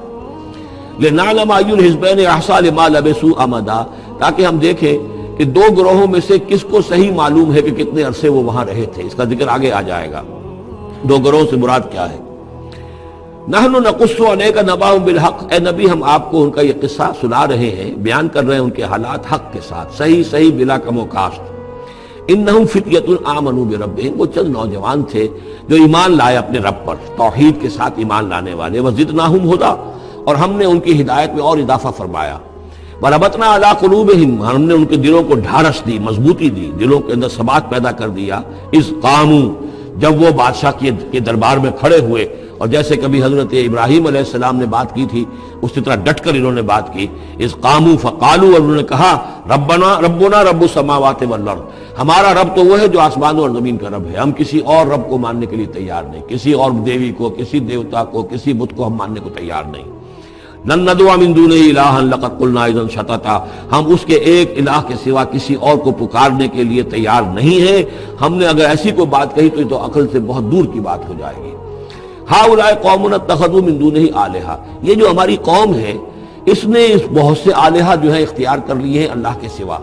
لنعلم ای الحزبین احصیٰ لما لبثوا امدا، تاکہ ہم دیکھیں کہ 2 گروہوں میں سے کس کو صحیح معلوم ہے کہ کتنے عرصے وہ وہاں رہے تھے۔ اس کا ذکر آگے آ جائے گا 2 گروہوں سے مراد کیا ہے۔ نحن نقص علیک نبأهم بالحق، اے نبی ہم آپ کو ان کا یہ قصہ سنا رہے ہیں، بیان کر رہے ہیں ان کے حالات حق کے ساتھ، صحیح بلا کم و کاشت۔ انہم فتیۃ آمنوا بربہم، وہ چند نوجوان تھے جو ایمان لائے اپنے رب پر، توحید کے ساتھ ایمان لانے والے، وزدناہم ھدی، اور ہم نے ان کی ہدایت میں اور اضافہ فرمایا۔ وربطنا علی قلوبہم، ہم نے ان کے دلوں کو ڈھارس دی، مضبوطی دی، دلوں کے اندر ثبات پیدا کر دیا، اذ قاموا، جب وہ بادشاہ کے دربار میں کھڑے ہوئے، اور جیسے کبھی حضرت ابراہیم علیہ السلام نے بات کی تھی اسی طرح ڈٹ کر انہوں نے بات کی، اذ قاموا فقالوا، اور انہوں نے کہا ربنا رب السماوات والارض، ہمارا رب تو وہ ہے جو آسمانوں اور زمین کا رب ہے، ہم کسی اور رب کو ماننے کے لیے تیار نہیں، کسی اور دیوی کو، کسی دیوتا کو، کسی بت کو ہم ماننے کو تیار نہیں، لن ندعو من دونہ الہا لقد قلنا اذا شططا، ہم اس کے ایک الہ کے سوا کسی اور کو پکارنے کے لیے تیار نہیں ہیں، ہم نے اگر ایسی کوئی بات کہی تو یہ تو عقل سے بہت دور کی بات ہو جائے گی۔ ہؤلاء قوم اتخذوا من دونہ آلہہ، یہ جو ہماری قوم ہے اس نے اس بہت سے آلہہ جو ہے اختیار کر لیے ہیں اللہ کے سوا،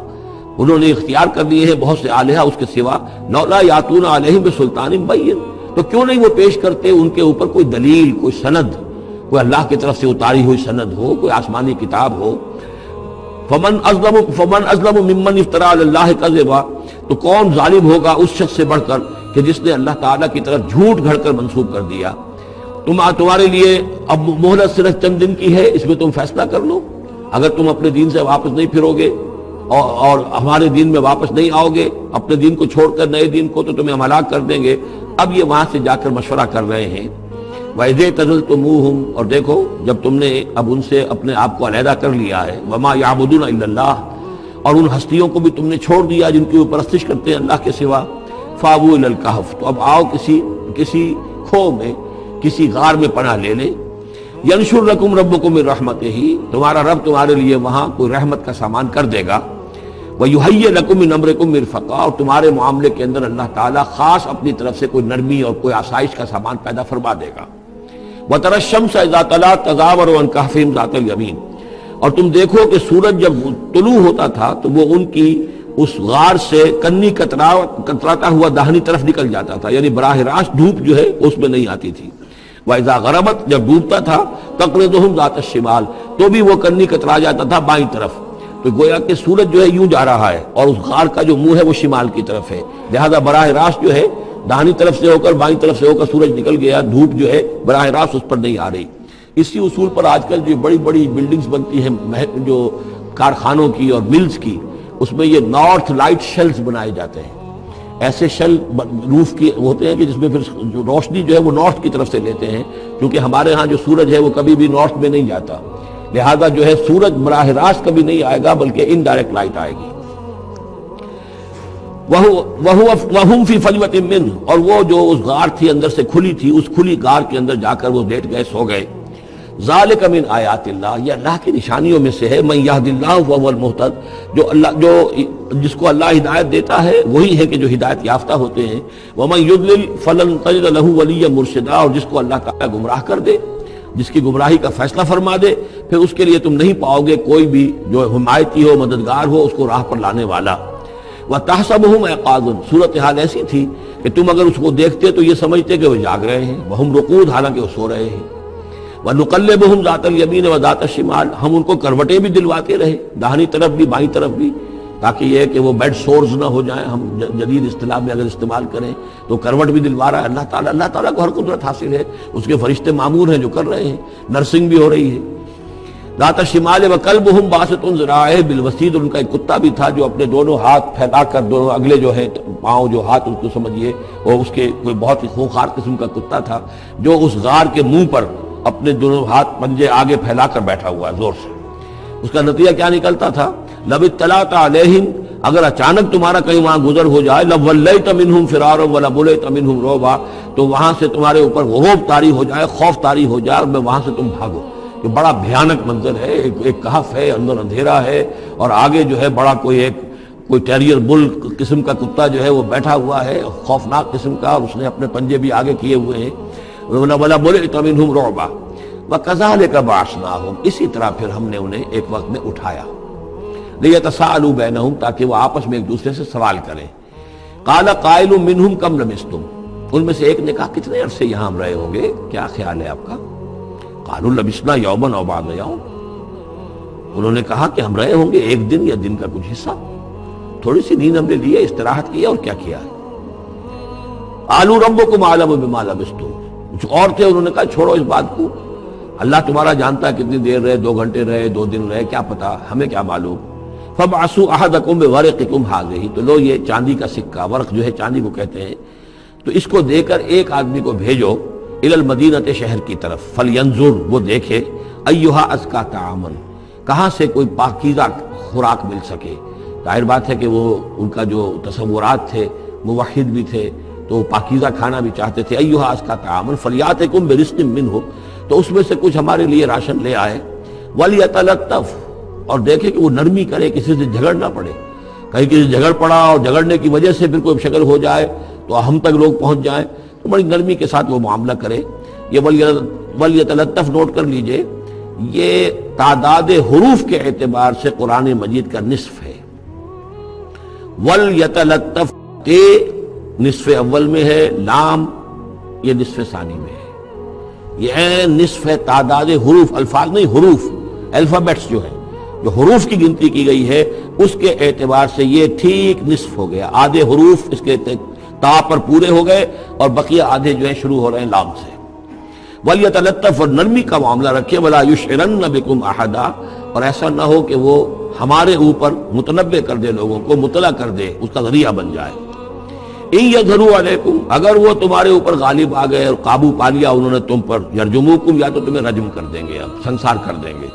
انہوں نے اختیار کر لیے ہیں بہت سے آلہہ اس کے سوا، لولا یاتون علیہم بسلطان بین، تو کیوں نہیں وہ پیش کرتے ان کے اوپر کوئی دلیل، کوئی سند، کوئی اللہ کی طرف سے اتاری ہوئی سند ہو، کوئی آسمانی کتاب ہو۔ فمن ازلم ممن افترا علی اللہ کذبا، تو کون ظالم ہوگا اس شخص سے بڑھ کر کہ جس نے اللہ تعالیٰ کی طرف جھوٹ گھڑ کر منسوب کر دیا۔ تمہارے لیے اب مہلت صرف چند دن کی ہے، اس میں تم فیصلہ کر لو، اگر تم اپنے دین سے واپس نہیں پھرو گے اور ہمارے دین میں واپس نہیں آؤ گے، اپنے دین کو چھوڑ کر نئے دین کو، تو تمہیں ہم ہلاک کر دیں گے۔ اب یہ وہاں سے جا کر مشورہ کر رہے ہیں، وَإِذْ اعْتَزَلْتُمُوهُمْ، اور دیکھو جب تم نے اب ان سے اپنے آپ کو علیحدہ کر لیا ہے، وَمَا يَعْبُدُونَ إِلَّا اللَّهِ، اور ان ہستیوں کو بھی تم نے چھوڑ دیا جن کی وہ پرستش کرتے ہیں اللہ کے سوا، فَآوُوا إِلَى الْكَهْفِ، تو اب آؤ کسی کھو میں، کسی غار میں پناہ لے لیں، يَنشُرْ لَكُمْ رَبُّكُم مِّن رَحْمَتِهِ، تمہارا رب تمہارے لیے وہاں کوئی رحمت کا سامان کر دے گا، وَيُهَيِّئْ لَكُم مِّنْ أَمْرِكُم مِّرْفَقًا، اور تمہارے معاملے کے اندر اللہ تعالیٰ خاص اپنی طرف سے کوئی نرمی اور کوئی آسائش کا سامان پیدا فرما دے گا۔ وَتَرَى الشَّمْسَ إِذَا طَلَعَت تَزَاوَرُ عَنْ كَهْفِهِمْ ذَاتَ الْيَمِينِ، اور تم دیکھو کہ سورج جب طلوع ہوتا تھا تو وہ ان کی اس غار سے کنی کتراتا ہوا داہنی طرف نکل جاتا تھا، یعنی براہ راست دھوپ جو ہے اس میں نہیں آتی تھی۔ وَإِذَا غَرَبَتْ، جب ڈوبتا تھا، تَقْرِضُهُمْ ذَاتَ الشِّمَالِ، تو بھی وہ کنی کترا جاتا تھا بائیں طرف، تو گویا کہ سورج جو ہے یوں جا رہا ہے اور اس غار کا جو منہ ہے وہ شمال کی طرف ہے، لہذا براہ راست جو ہے داہنی طرف سے ہو کر بائیں طرف سے ہو کر سورج نکل گیا، دھوپ جو ہے براہ راست اس پر نہیں آ رہی۔ اسی اصول پر آج کل جو بڑی بڑی بلڈنگز بنتی ہیں جو کارخانوں کی اور ملز کی، اس میں یہ نارتھ لائٹ شیلز بنائے جاتے ہیں، ایسے شیل روف کی ہوتے ہیں کہ جس میں پھر جو روشنی جو ہے وہ نارتھ کی طرف سے لیتے ہیں، کیونکہ ہمارے ہاں جو سورج ہے وہ کبھی بھی نارتھ میں نہیں جاتا، لہذا جو ہے سورج براہ راست کبھی نہیں آئے گا بلکہ انڈائریکٹ لائٹ آئے گی۔ وَهُمْ فِي فَجْوَةٍ مِّنْهُ، اور وہ جو اس غار تھی اندر سے کھلی تھی، اس کھلی غار کے اندر جا کر وہ لیٹ گئے، سو گئے۔ ذَلِكَ مِنْ آیَاتِ اللَّهِ، یہ اللہ کی نشانیوں میں سے ہے، مَن يَهْدِ اللَّهُ فَهُوَ الْمُهْتَدِ، جو جس کو اللہ ہدایت دیتا ہے وہی ہے کہ جو ہدایت یافتہ ہوتے ہیں، وَمَن يُضْلِلْ فَلَن تَجِدَ لَهُ وَلِيًّا مُرْشِدًا، اور جس کو اللہ تعالیٰ گمراہ کر دے، جس کی گمراہی کا فیصلہ فرما دے، پھر اس کے لیے تم نہیں پاؤ گے کوئی بھی جو حمایتی ہو، مددگار ہو، اس کو راہ پر لانے والا۔ وَتَحْسَبُهُمْ أَيْقَاظًا، صورتحال ایسی تھی کہ تم اگر اس کو دیکھتے تو یہ سمجھتے کہ وہ جاگ رہے ہیں، وَهُمْ رُقُودٌ، حالانکہ وہ سو رہے ہیں۔ وَنُقَلِّبُهُمْ ذَاتَ الْيَمِينِ وَذَاتَ الشِّمَالِ، ہم ان کو کروٹیں بھی دلواتے رہے، داہنی طرف بھی بائیں طرف بھی، تاکہ یہ ہے کہ وہ بیڈ سورز نہ ہو جائیں، ہم جدید اصطلاح میں اگر استعمال کریں تو کروٹ بھی دلوا رہا ہے اللہ تعالیٰ۔ اللہ تعالیٰ کو ہر قدرت حاصل ہے، اس کے فرشتے معمور ہیں جو کر رہے ہیں، نرسنگ بھی ہو رہی ہے۔ ذات الشمال وکلبہم باسط ذراعیہ بالوسید، ان کا ایک کتا بھی تھا جو اپنے دونوں ہاتھ پھیلا کر، دونوں اگلے جو ہیں پاؤں جو ہاتھ، اس کو سمجھیے وہ اس کے کوئی بہت ہی خوخار قسم کا کتا تھا جو اس غار کے منہ پر اپنے دونوں ہاتھ پنجے آگے پھیلا کر بیٹھا ہوا ہے زور سے۔ اس کا نتیجہ کیا نکلتا تھا؟ لو اطلعت علیہم، اگر اچانک تمہارا کہیں وہاں گزر ہو جائے، لولیت منہم فرارا ولملیت منہم رعبا، تو وہاں سے تمہارے اوپر غروب طاری ہو جائے، خوف طاری ہو جائے، اور وہاں سے تم بھاگو۔ کہ بڑا بھیانک منظر ہے، ایک کہف ہے، اندر اندھیرا ہے، اور آگے جو ہے بڑا کوئی ٹیریئر بل قسم کا کتا جو ہے وہ بیٹھا ہوا ہے، خوفناک قسم کا، اور اس نے اپنے پنجے بھی آگے کیے ہوئے ہیں۔ وَلَمُلِئْتَ مِنْهُمْ رُعْبًا وَكَذَلِكَ بَعَثْنَاهُمْ، اسی طرح پھر ہم نے انہیں ایک وقت میں اٹھایا، لِيَتَسَاءَلُوا بَيْنَهُمْ، تاکہ وہ آپس میں ایک دوسرے سے سوال کریں۔ قَالَ قَائِلٌ مِّنْهُمْ كَمْ لَبِثْتُمْ، ان میں سے ایک نے کہا کتنے عرصے یہاں ہم رہے ہوں گے، کیا خیال ہے آپ کا؟ قَالُوا لَبِثْنَا يَوْمًا أَوْ بَعْضَ يَوْمٍ، انہوں نے کہا کہ ہم رہے ہوں گے ایک دن یا دن کا کچھ حصہ، تھوڑی سی نیند ہم نے لی ہے، استراحت کی ہے، اور کیا کیا ہے۔ قَالُوا رَبُّكُمْ أَعْلَمُ بِمَا لَبِثْتُمْ، کچھ اور تھے، انہوں نے کہا چھوڑو اس بات کو، اللہ تمہارا جانتا ہے کتنی دیر رہے، 2 گھنٹے رہے، 2 دن رہے، کیا پتا، ہمیں کیا معلوم۔ فَبْعَثُوا أَحَدَكُمْ بِوَرِقِكُمْ هَٰذِهِ، تو لو یہ چاندی کا سکہ، ورق جو ہے چاندی کو کہتے ہیں، تو اس کو دے کر ایک آدمی کو بھیجو الی المدینہ، شہر کی طرف، فَلْيَنظُرْ، وہ دیکھے، أَيُّهَا أَزْكَىٰ طَعَامًا، کہاں سے کوئی پاکیزہ خوراک مل سکے۔ ظاہر بات ہے کہ وہ ان کا جو تصورات تھے، موحد بھی تھے تو پاکیزہ کھانا بھی چاہتے تھے۔ أَيُّهَا أَزْكَىٰ طَعَامًا فَلْيَأْتِكُمْ بِرِزْقٍ مِّنْهُ، تو اس میں سے کچھ ہمارے لیے راشن لے آئے، وَلْيَتَلَطَّفْ، اور دیکھے کہ وہ نرمی کرے، کسی سے جھگڑ نہ پڑے، کہیں کسی جھگڑ پڑا اور جھگڑنے کی وجہ سے پھر کوئی شکل ہو جائے تو ہم تک لوگ پہنچ جائیں، تو بڑی نرمی کے ساتھ وہ معاملہ کرے۔ یہ وَلْيَتَلَطَّفْ نوٹ کر لیجئے، یہ تعداد حروف کے اعتبار سے قرآن مجید کا نصف ہے۔ وَلْيَتَلَطَّفْ، تے نصف اول میں ہے، لام یہ نصف ثانی میں ہے، یہ نصف ہے تعداد حروف، الفاظ نہیں، حروف، الفابیٹس جو ہے، جو حروف کی گنتی کی گئی ہے اس کے اعتبار سے یہ ٹھیک نصف ہو گیا۔ آدھے حروف اس کے تا پر پورے ہو گئے اور بقیہ آدھے جو ہیں شروع ہو رہے ہیں لام سے۔ وَلْيَتَلَطَّفْ، اور نرمی کا معاملہ رکھے، وَلَا يُشْعِرَنَّ بِكُمْ أَحَدًا، اور ایسا نہ ہو کہ وہ ہمارے اوپر متنبع کر دے، لوگوں کو مطلع کر دے، اس کا ذریعہ بن جائے۔ إِن يَظْهَرُوا عَلَيْكُمْ، اگر وہ تمہارے اوپر غالب آ گئے اور قابو پا لیا انہوں نے تم پر، يَرْجُمُوكُمْ، یا تو تمہیں رجم کر دیں گے، اب سنسار کر دیں گے،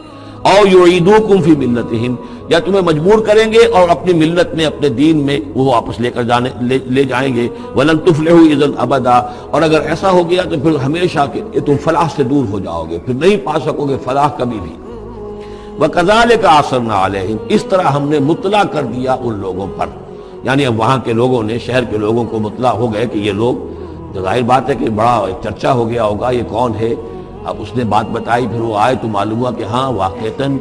او يُعِيدُوكُمْ فِي مِلَّتِهِمْ، یا تمہیں مجبور کریں گے اور اپنی ملت میں، اپنے دین میں وہ واپس لے جائیں گے۔ وَلَن تُفْلِحُوا إِذًا أَبَدًا، اور اگر ایسا ہو گیا تو پھر ہمیشہ کہ تم فلاح سے دور ہو جاؤ گے، پھر نہیں پا سکو گے فلاح کبھی بھی۔ وَكَذَلِكَ أَعْثَرْنَا عَلَيْهِمْ، اس طرح ہم نے مطلع کر دیا ان لوگوں پر، یعنی اب وہاں کے لوگوں نے، شہر کے لوگوں کو مطلع ہو گئے کہ یہ لوگ، ظاہر بات ہے کہ بڑا چرچا ہو گیا ہوگا یہ کون ہے۔ اب اس نے بات بتائی، پھر وہ آئے تو معلوم ہوا کہ ہاں واقعتاً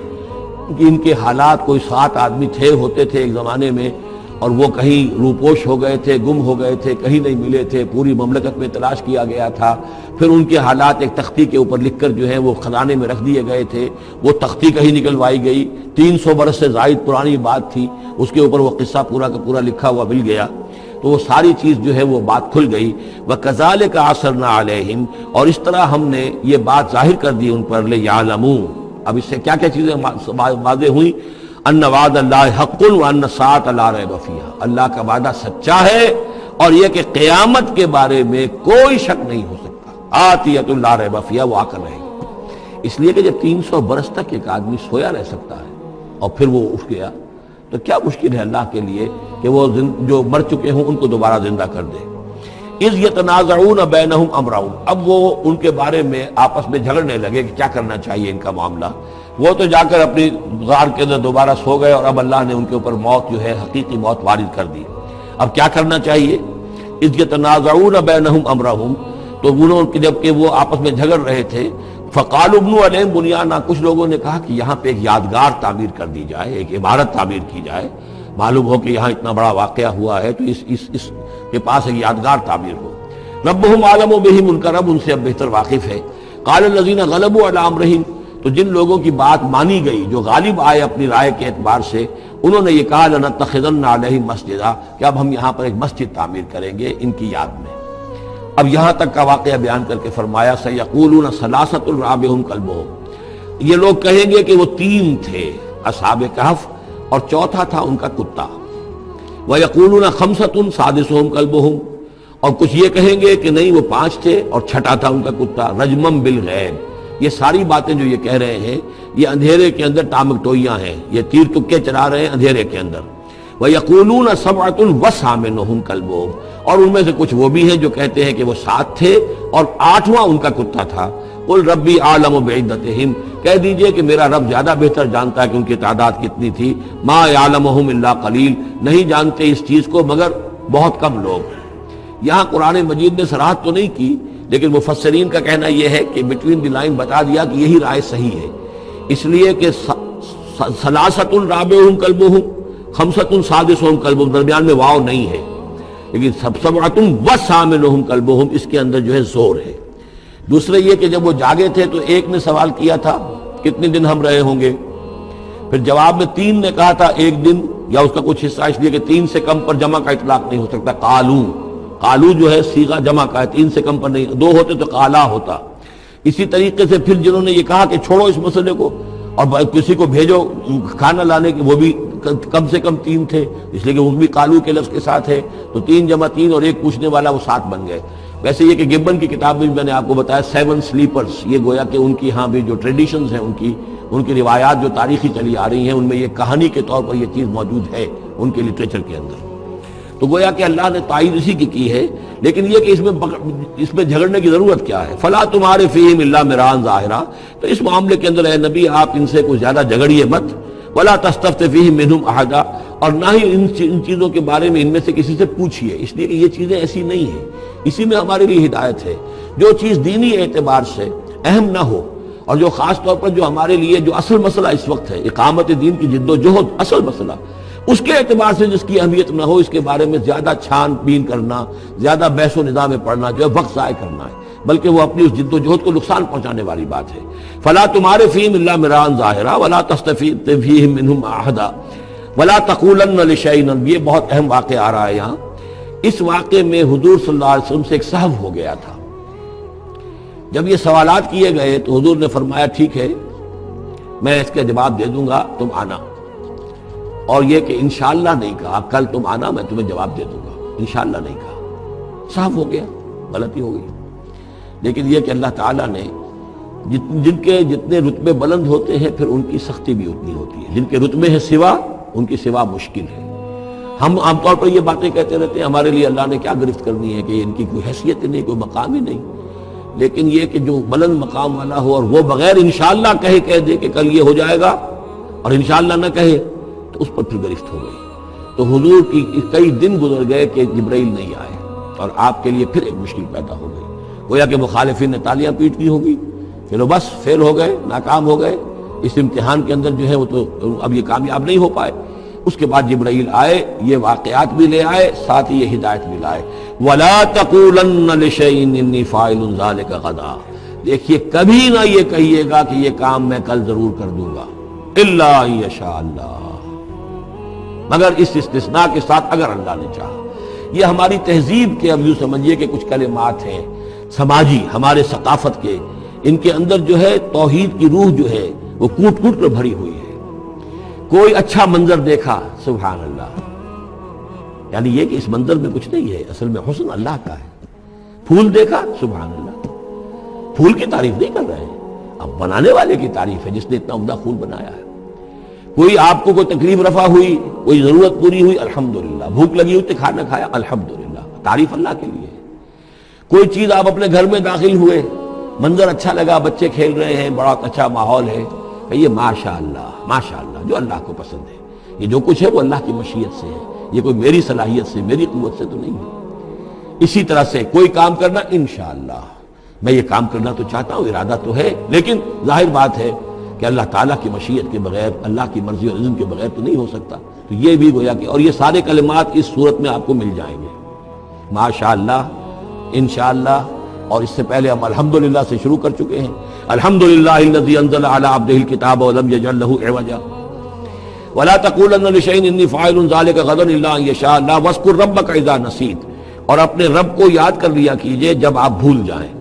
ان کے حالات، کوئی 7 آدمی ہوتے تھے ایک زمانے میں، اور وہ کہیں روپوش ہو گئے تھے، گم ہو گئے تھے، کہیں نہیں ملے تھے، پوری مملکت میں تلاش کیا گیا تھا، پھر ان کے حالات ایک تختی کے اوپر لکھ کر جو ہے وہ خزانے میں رکھ دیے گئے تھے، وہ تختی کہیں نکلوائی گئی، 300 برس سے زائد پرانی بات تھی، اس کے اوپر وہ قصہ پورا کا پورا لکھا ہوا مل گیا، تو وہ ساری چیز جو ہے وہ بات کھل گئی۔ وَكَذَلِكَ أَعْثَرْنَا عَلَيْهِمْ، اور اس طرح ہم نے یہ بات ظاہر کر دی ان پر، لِيَعْلَمُوا، اب اس سے کیا کیا چیزیں واضح ہوئی، ان وعد اللہ حق وان الساعۃ لا ریب فیہا، اللہ کا وعدہ سچا ہے اور یہ کہ قیامت کے بارے میں کوئی شک نہیں ہو سکتا، آتیۃ لا ریب فیہا، وہ آ کر رہے گی۔ اس لیے کہ جب 300 برس تک ایک آدمی سویا رہ سکتا ہے اور پھر وہ اٹھ گیا، تو کیا مشکل ہے اللہ کے لیے کہ وہ جو مر چکے ہوں ان کو دوبارہ زندہ کر دے۔ اذ یتنازعون بینہم امرہم، اب وہ ان کے بارے میں آپس میں جھگڑنے لگے کہ کیا کرنا چاہیے ان کا معاملہ، وہ تو جا کر اپنی غار کے اندر دوبارہ سو گئے اور اب اللہ نے ان کے اوپر موت جو ہے حقیقی موت وارد کر دی۔ اب کیا کرنا چاہیے، اذ یتنازعون بینہم امرہم، تو انہوں جب کہ وہ آپس میں جھگڑ رہے تھے، فقالوا ابنوا علیہم بنیانا، کچھ لوگوں نے کہا کہ یہاں پہ ایک یادگار تعمیر کر دی جائے، ایک عمارت تعمیر کی جائے، معلوم ہو کہ یہاں اتنا بڑا واقعہ ہوا ہے تو اس کے پاس ایک یادگار تعمیر ہو۔ ربہم عالم بہم، ان کا رب ان سے اب بہتر واقف ہے۔ قال الذین غلبوا علی امرہم، تو جن لوگوں کی بات مانی گئی، جو غالب آئے اپنی رائے کے اعتبار سے، انہوں نے یہ کہا لنتخذن علیہم مسجدا، کہ اب ہم یہاں پر ایک مسجد تعمیر کریں گے ان کی یاد میں۔ اب یہاں تک کا واقعہ بیان کر کے فرمایا سیقولون ثلاثۃ رابعہم کلبہم، یہ لوگ کہیں گے کہ وہ 3 تھے اصحاب کہف اور چوتھا تھا ان کا کتا، ویقولون خمسۃ سادسہم کلبہم، اور کچھ یہ کہیں گے کہ نہیں وہ 5 تھے اور چھٹا تھا ان کا کتا، رجمم بالغیب۔ یہ ساری باتیں جو یہ کہہ رہے ہیں یہ اندھیرے کے اندر ٹامکٹوئیاں ہیں، یہ تیر تکے چلا رہے ہیں اندھیرے کے اندر۔ وَيَقُولُونَ سَبْعَةٌ وَثَامِنُهُمْ كَلْبُهُمْ، اور ان میں سے کچھ وہ بھی ہیں جو کہتے ہیں کہ وہ 7 تھے اور 8واں ان کا کتا تھا۔ قُلْ رَبِّي أَعْلَمُ بِعِدَّتِهِمْ، کہہ دیجئے کہ میرا رب زیادہ بہتر جانتا ہے کہ ان کی تعداد کتنی تھی۔ مَا يَعْلَمُهُمْ إِلَّا قَلِيلٌ، نہیں جانتے اس چیز کو مگر بہت کم لوگ۔ یہاں قرآن مجید نے صراحت تو نہیں کی، لیکن مفسرین کا کہنا یہ ہے کہ بٹوین دی لائن بتا دیا کہ یہی رائے صحیح ہے، اس لیے کہ ثلاثۃ رابعہم کلبہم، خمسۃ سادسہم کلبہم، درمیان میں واو نہیں ہے، لیکن سبعۃ وثامنہم کلبہم اس کے اندر جو ہے زور ہے۔ دوسرے یہ کہ جب وہ جاگے تھے تو ایک نے سوال کیا تھا کتنے دن ہم رہے ہوں گے، پھر جواب میں 3 نے کہا تھا 1 دن یا اس کا کچھ حصہ، اس لیے کہ 3 سے کم پر جمع کا اطلاق نہیں ہو سکتا۔ قالو جو ہے صیغہ جمع کا ہے، 3 سے کم پر نہیں، 2 ہوتے تو قالا ہوتا۔ اسی طریقے سے پھر جنہوں نے یہ کہا کہ چھوڑو اس مسئلے کو اور کسی کو بھیجو کھانا لانے کے، وہ بھی کم سے کم 3 تھے، اس لیے کہ وہ بھی قالو کے لفظ کے ساتھ ہے، تو 3 جمع 3 اور ایک پوچھنے والا، وہ 7 بن گئے۔ ویسے یہ کہ گبن کی کتاب میں میں نے آپ کو بتایا 7 سلیپرز، یہ گویا کہ ان کی ہاں بھی جو ٹریڈیشنز ہیں، ان کی روایات جو تاریخی چلی آ رہی ہیں، ان میں یہ کہانی کے طور پر یہ چیز موجود ہے ان کے لٹریچر کے اندر۔ تو گویا کہ اللہ نے تائید اسی کی ہے، لیکن یہ کہ اس میں جھگڑنے کی ضرورت کیا ہے؟ فلا تمہارے فیہم الا مران ظاہرا، تو اس معاملے کے اندر اے نبی آپ ان سے کچھ زیادہ جھگڑیے مت، ولا تستفت فیہم منہم احدا، اور نہ ہی ان چیزوں کے بارے میں ان میں سے کسی سے پوچھیے، اس لیے کہ یہ چیزیں ایسی نہیں ہیں، اسی میں ہمارے لیے ہدایت ہے۔ جو چیز دینی اعتبار سے اہم نہ ہو، اور جو خاص طور پر جو ہمارے لیے جو اصل مسئلہ اس وقت ہے، اقامت دین کی جد و جہد اصل مسئلہ، اس کے اعتبار سے جس کی اہمیت نہ ہو، اس کے بارے میں زیادہ چھان بین کرنا، زیادہ بحث و نظام میں پڑھنا جو ہے وقت ضائع کرنا ہے، بلکہ وہ اپنی اس جد و جہد کو نقصان پہنچانے والی بات ہے۔ فلا تمہارے فیہم الا مران ظاہرا ولا تستفت فیہم منہم احدا ولا تقولن لشیء، یہ بہت اہم واقعہ آ رہا ہے یہاں۔ اس واقعے میں حضور صلی اللہ علیہ وسلم سے ایک سہو ہو گیا تھا۔ جب یہ سوالات کیے گئے تو حضور نے فرمایا ٹھیک ہے میں اس کا جواب دے دوں گا، تم آنا، اور یہ کہ انشاءاللہ نہیں کہا، کل تم آنا میں تمہیں جواب دے دوں گا، انشاءاللہ نہیں کہا، صاف ہو گیا، غلطی ہو گئی۔ لیکن یہ کہ اللہ تعالیٰ نے جن کے جتنے رتبے بلند ہوتے ہیں پھر ان کی سختی بھی اتنی ہوتی ہے، جن کے رتبے ہیں سوا، ان کی سوا مشکل ہے۔ ہم عام طور پر یہ باتیں کہتے رہتے ہیں ہمارے لیے اللہ نے کیا گرفت کرنی ہے کہ ان کی کوئی حیثیت ہی نہیں، کوئی مقام ہی نہیں، لیکن یہ کہ جو بلند مقام والا ہو اور وہ بغیر انشاءاللہ کہہ دے کہ کل یہ ہو جائے گا اور انشاءاللہ نہ کہے تو اس پر پھر گرفت ہو گئی۔ تو حضور کی کئی دن گزر گئے کہ جبرائیل نہیں آئے، اور آپ کے لیے پھر ایک مشکل پیدا ہو گئی، گویا کہ مخالفین نے تالیاں پیٹ دی ہوگی، پھر وہ بس فیل ہو گئے، ناکام ہو گئے اس امتحان کے اندر، جو ہے وہ تو اب یہ کامیاب نہیں ہو پائے۔ اس کے بعد جبرائیل آئے، یہ واقعات بھی لے آئے، ساتھ ہی یہ ہدایت بھی لائے۔ وَلَا تَقُولَنَّ لِشَيْءٍ إِنِّي فَاعِلٌ ذَلِكَ غَدًا، دیکھیے کبھی نہ یہ کہیے گا کہ یہ کام میں کل ضرور کر دوں گا، إِلَّا أَن يَشَاءَ اللَّهُ، مگر اس استثناء کے ساتھ اگر اللہ نے چاہا۔ یہ ہماری تہذیب کے، اب یوں سمجھیے کہ کچھ کلمات ہیں سماجی، ہمارے ثقافت کے، ان کے اندر جو ہے توحید کی روح جو ہے وہ کوٹ کوٹ کر بھری ہوئی ہے۔ کوئی اچھا منظر دیکھا، سبحان اللہ، یعنی یہ کہ اس منظر میں کچھ نہیں ہے، اصل میں حسن اللہ کا ہے۔ پھول دیکھا، سبحان اللہ، پھول کی تعریف نہیں کر رہے ہیں، اب بنانے والے کی تعریف ہے جس نے اتنا عمدہ پھول بنایا ہے۔ کوئی آپ کو کوئی تکلیف رفع ہوئی، کوئی ضرورت پوری ہوئی، الحمدللہ، بھوک لگی ہوئی تو کھانا کھایا، الحمدللہ، تعریف اللہ کے لیے۔ کوئی چیز آپ اپنے گھر میں داخل ہوئے، منظر اچھا لگا، بچے کھیل رہے ہیں، بڑا اچھا ماحول ہے، کہیے ماشاءاللہ ماشاءاللہ، جو اللہ کو پسند ہے۔ یہ جو کچھ ہے وہ اللہ کی مشیت سے ہے، یہ کوئی میری صلاحیت سے، میری قوت سے تو نہیں ہے۔ اسی طرح سے کوئی کام کرنا، انشاءاللہ میں یہ کام کرنا تو چاہتا ہوں، ارادہ تو ہے، لیکن ظاہر بات ہے کہ اللہ تعالیٰ کی مشیت کے بغیر، اللہ کی مرضی اور اذن کے بغیر تو نہیں ہو سکتا۔ تو یہ بھی گویا کہ، اور یہ سارے کلمات اس صورت میں آپ کو مل جائیں گے، ماشاءاللہ، انشاءاللہ، اور اس سے پہلے ہم الحمدللہ سے شروع کر چکے ہیں۔ الحمدللہ الذی انزل علی عبدہ الکتاب ولم یجعل لہ عوجا ولا تقولن لشیء انی فاعل ذلک غدا الا ان یشاء اللہ واذکر ربک اذا نسیت، اور اپنے رب کو یاد کر لیا کیجئے جب آپ بھول جائیں،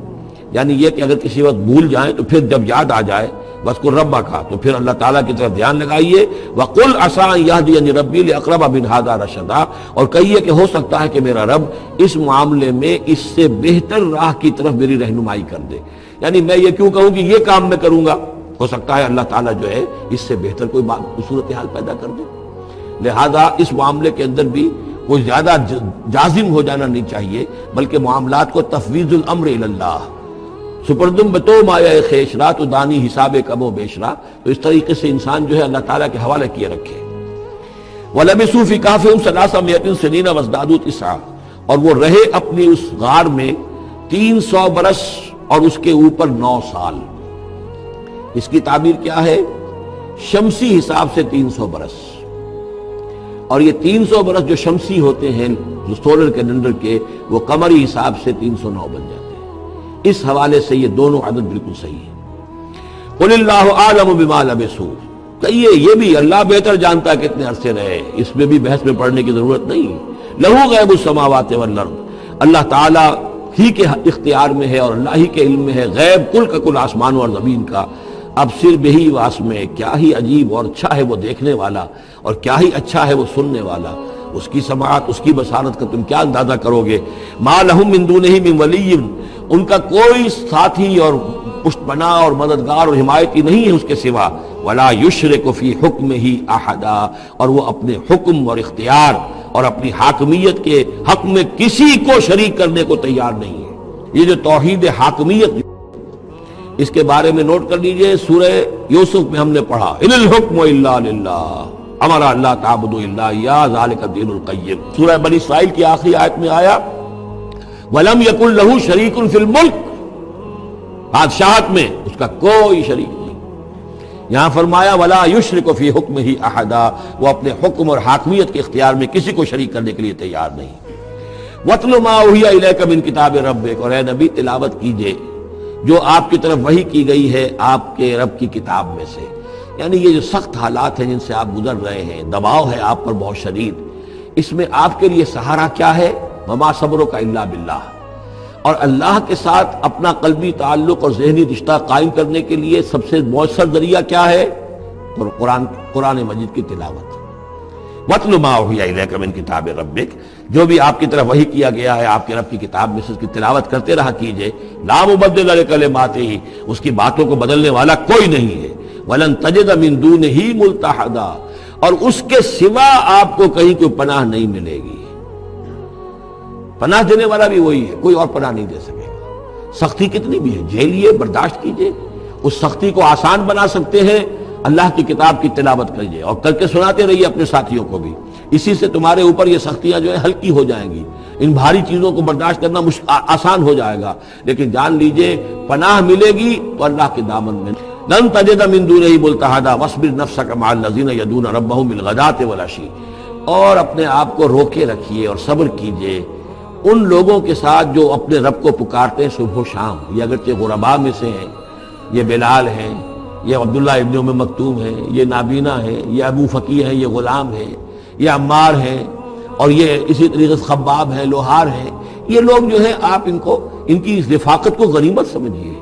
یعنی یہ کہ اگر کسی وقت بھول جائیں تو پھر جب یاد آ جائے، واذکر ربک، تو پھر اللہ تعالیٰ کی طرف دھیان لگائیے۔ وقل عسیٰ ان یہدینی ربی لاقرب من ھذا رشدا، اور کہیے کہ ہو سکتا ہے کہ میرا رب اس معاملے میں اس سے بہتر راہ کی طرف میری رہنمائی کر دے، یعنی میں یہ کیوں کہوں کہ یہ کام میں کروں گا، ہو سکتا ہے اللہ تعالیٰ جو ہے اس سے بہتر کوئی صورتحال پیدا کر دے۔ لہذا اس معاملے کے اندر بھی کوئی زیادہ جازم ہو جانا نہیں چاہیے، بلکہ معاملات کو تفویض الامر الی اللہ، سپردم بتو مایا خیشرا تو دانی حساب کم و بیشرا، تو اس طریقے سے انسان جو ہے اللہ تعالیٰ کے حوالے کیے رکھے۔ وَلَبِثُوا فِي كَهْفِهِمْ 300 سنین وازدادوا تسعا، اور وہ رہے اپنی اس غار میں 300 برس اور اس کے اوپر 9 سال۔ اس کی تعبیر کیا ہے؟ شمسی حساب سے 300 برس، اور یہ 300 برس جو شمسی ہوتے ہیں جو سولر کیلنڈر کے، وہ قمری حساب سے 309 بن جاتے ہیں۔ اس حوالے سے یہ دونوں عدد بالکل صحیح ہے۔ قُلِ اللَّهُ أَعْلَمُ بِمَا لَبِثُوا، کہیے یہ بھی اللہ بہتر جانتا ہے کتنے عرصے رہے، اس میں بھی بحث میں پڑھنے کی ضرورت نہیں۔ لَهُ غَيْبُ السَّمَاوَاتِ وَالْأَرْضِ، اللہ تعالیٰ ہی کے اختیار میں ہے اور اللہ ہی کے علم میں ہے، غیب کل کا کل آسمانوں اور زمین کا، اب صرف بہی واس میں، کیا ہی عجیب اور اچھا ہے وہ دیکھنے والا، اور کیا ہی اچھا ہے وہ سننے والا، اس کی سماعت، اس کی بصارت کا تم کیا اندازہ کرو گے۔ ما لہم من دونہ من ولی، ان کا کوئی ساتھی اور پشت بنا اور مددگار اور حمایتی نہیں ہے اس کے سوا، ولا یشرک فی حکمہ احدا، اور وہ اپنے حکم اور اختیار اور اپنی حاکمیت کے حق میں کسی کو شریک کرنے کو تیار نہیں ہے۔ یہ جو توحید حاکمیت، اس کے بارے میں نوٹ کر لیجئے، سورہ یوسف میں ہم نے پڑھا ان الحکم الا للہ امر اللہ تعبدوا الا ایاہ ذالک الدین القیم۔ سورہ بنی اسرائیل کی آخری آیت میں آیا وَلَمْ يَكُنْ لَهُ شَرِيكٌ فِي الْمُلْكِ، بادشاہت میں اس کا کوئی شریک نہیں۔ یہاں فرمایا وَلَا يُشْرِكُ فِي حُكْمِهِ أَحَدًا، وہ اپنے حکم اور حاکمیت کے اختیار میں کسی کو شریک کرنے کے لیے تیار نہیں۔ وَاتْلُ مَا أُوحِيَ إِلَيْكَ مِن كِتَابِ رَبِّكَ، اور اے نبی تلاوت کیجئے جو آپ کی طرف وحی کی گئی ہے آپ کے رب کی کتاب میں سے۔ یعنی یہ جو سخت حالات ہیں جن سے آپ گزر رہے ہیں، دباؤ ہے آپ پر بہت شدید، اس میں آپ کے لیے سہارا کیا ہے؟ وَمَا صَبْرُكَ إِلَّا بِاللَّهِ، اور اللہ کے ساتھ اپنا قلبی تعلق اور ذہنی رشتہ قائم کرنے کے لیے سب سے مؤثر ذریعہ کیا ہے؟ قرآن مجید کی تلاوت۔ وَاتْلُ مَا أُوحِيَ إِلَيْكَ مِن كِتَابِ رَبِّكَ، جو بھی آپ کی طرف وحی کیا گیا ہے آپ کے رب کی کتاب میں سے، اس کی تلاوت کرتے رہا کیجئے۔ لَا مُبَدِّلَ لِكَلِمَاتِهِ، اس کی باتوں کو بدلنے والا کوئی نہیں ہے۔ وَلَن تَجِدَ مِن دُونِهِ مُلْتَحَدًا، اور اس کے سوا آپ کو کہیں کوئی پناہ نہیں ملے گی۔ پناہ دینے والا بھی وہی ہے، کوئی اور پناہ نہیں دے سکے گا۔ سختی کتنی بھی ہے جھیلیے، برداشت کیجئے، اس سختی کو آسان بنا سکتے ہیں اللہ کی کتاب کی تلاوت کیجئے اور کر کے سناتے رہیے اپنے ساتھیوں کو بھی، اسی سے تمہارے اوپر یہ سختیاں جو ہیں ہلکی ہو جائیں گی، ان بھاری چیزوں کو برداشت کرنا آسان ہو جائے گا۔ لیکن جان لیجئے پناہ ملے گی تو اللہ کے دامن میں۔ لن تجد من دونہ ملتحدا واصبر نفسک مع الذین یدعون ربهم بالغداۃ والعشی، اور اپنے آپ کو روکے رکھیے اور صبر کیجئے ان لوگوں کے ساتھ جو اپنے رب کو پکارتے ہیں صبح و شام۔ یہ اگرچہ غرباء میں سے ہیں، یہ بلال ہیں، یہ عبداللہ ابن ام مکتوم ہیں، یہ نابینا ہیں، یہ ابو فقی ہیں، یہ غلام ہیں، یہ عمار ہیں، اور یہ اسی طریقے سے خباب ہیں، لوہار ہیں۔ یہ لوگ جو ہیں آپ ان کی اس رفاقت کو غنیمت سمجھیے۔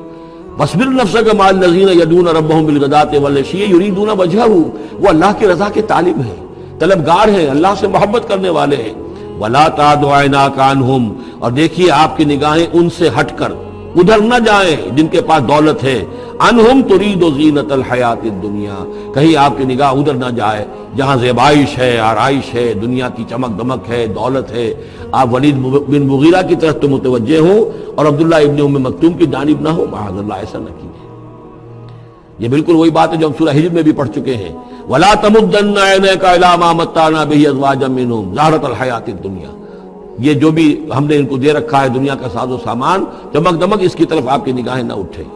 وَاصْبِرْ نَفْسَكَ مَعَ الَّذِينَ يَدْعُونَ رَبَّهُم بِالْغَدَاةِ وَالْعَشِيِّ يُرِيدُونَ وَجْهَهُ، وہ اللہ کی رضا کے طالب ہیں، طلبگار ہیں، اللہ سے محبت کرنے والے ہیں۔ وَلَا تَعْدُ عَيْنَاكَ عَنْهُمْ، اور دیکھیے آپ کی نگاہیں ان سے ہٹ کر ادھر نہ جائیں جن کے پاس دولت ہے۔ عنہم ترید زینت الحیات الدنیا، کہیں آپ کی نگاہ ادھر نہ جائے جہاں زیبائش ہے، آرائش ہے، دنیا کی چمک دمک ہے، دولت ہے، آپ ولید بن مغیرہ کی طرف تو متوجہ ہوں اور عبداللہ ابن ام مکتوم کی جانب نہ ہو، معاذ اللہ ایسا نہ کیجیے۔ یہ بالکل وہی بات ہے جو ہم سورہ ہجر میں بھی پڑھ چکے ہیں، وَلَا تَمُدَّنَّ عَيْنَيْكَ إِلَىٰ مَا مَتَّعْنَا بِهِ أَزْوَاجًا مِّنْهُمْ زَهْرَةَ الْحَيَاةِ الدُّنْيَا، یہ جو بھی ہم نے ان کو دے رکھا ہے دنیا کا ساز و سامان، چمک دمک، اس کی طرف آپ کی نگاہیں نہ اٹھیں۔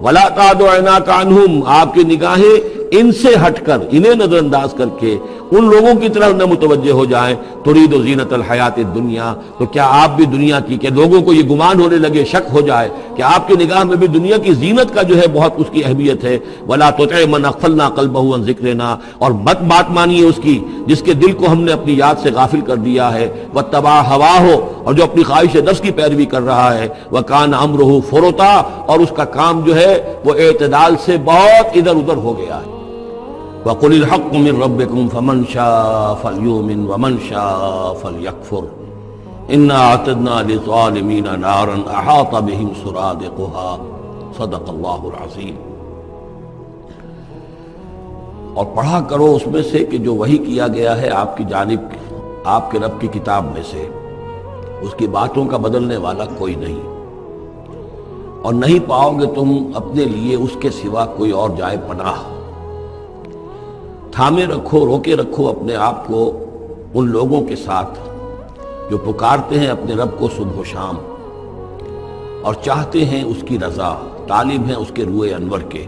وَلَا تَعْدُ عَيْنَاكَ عَنْهُمْ، آپ کی نگاہیں ان سے ہٹ کر، انہیں نظر انداز کر کے ان لوگوں کی طرف نہ متوجہ ہو جائیں۔ ترید زینت الحیات الدنیا، تو کیا آپ بھی دنیا کی، کہ لوگوں کو یہ گمان ہونے لگے، شک ہو جائے کہ آپ کی نگاہ میں بھی دنیا کی زینت کا جو ہے بہت اس کی اہمیت ہے۔ وَلَا تُطِعْ مَنْ أَغْفَلْنَا قَلْبَهُ عَنْ ذِكْرِنَا، اور مت بات مانیے اس کی جس کے دل کو ہم نے اپنی یاد سے غافل کر دیا ہے۔ وَاتَّبَعَ هَوَاهُ، اور جو اپنی خواہش نفس کی پیروی کر رہا ہے۔ وَكَانَ أَمْرُهُ فُرُطًا، اور اس کا کام جو ہے وہ اعتدال سے بہت ادھر ادھر ہو گیا ہے۔ وَقُلِ الْحَقُّ مِن رَّبِّكُمْ فَمَن شَاءَ فَلْيُؤْمِنْ وَمَن شَاءَ فَلْيَكْفُرْ إِنَّا أَعْتَدْنَا لِلظَّالِمِينَ نَارًا أَحَاطَ بِهِمْ سُرَادِقُهَا صدق اللہ العظیم۔ اور پڑھا کرو اس میں سے کہ جو وحی کیا گیا ہے آپ کی جانب، آپ کے رب کی کتاب میں سے، اس کی باتوں کا بدلنے والا کوئی نہیں، اور نہیں پاؤ گے تم اپنے لیے اس کے سوا کوئی اور جائے پناہ۔ تھامے رکھو، روکے رکھو اپنے آپ کو ان لوگوں کے ساتھ جو پکارتے ہیں اپنے رب کو صبح و شام اور چاہتے ہیں اس کی رضا، طالب ہیں اس کے روئے انور کے،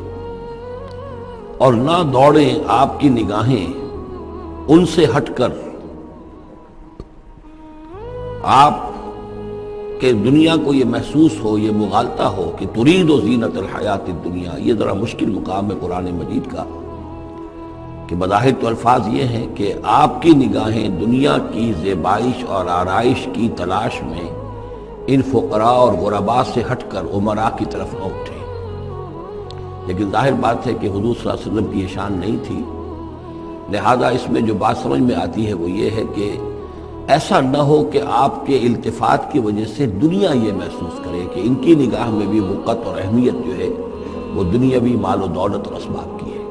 اور نہ دوڑیں آپ کی نگاہیں ان سے ہٹ کر آپ کہ دنیا کو یہ محسوس ہو، یہ مغالطہ ہو کہ ترید و زینت الحیات الدنیا۔ یہ ذرا مشکل مقام ہے قرآن مجید کا کہ بظاہر تو الفاظ یہ ہیں کہ آپ کی نگاہیں دنیا کی زیبائش اور آرائش کی تلاش میں ان فقراء اور غرباء سے ہٹ کر امراء کی طرف نہ اٹھے۔ لیکن ظاہر بات ہے کہ حضور صلی اللہ علیہ وسلم کی یہ شان نہیں تھی، لہذا اس میں جو بات سمجھ میں آتی ہے وہ یہ ہے کہ ایسا نہ ہو کہ آپ کے التفات کی وجہ سے دنیا یہ محسوس کرے کہ ان کی نگاہ میں بھی وقت اور اہمیت جو ہے وہ دنیاوی مال و دولت اور اسباب کی ہے۔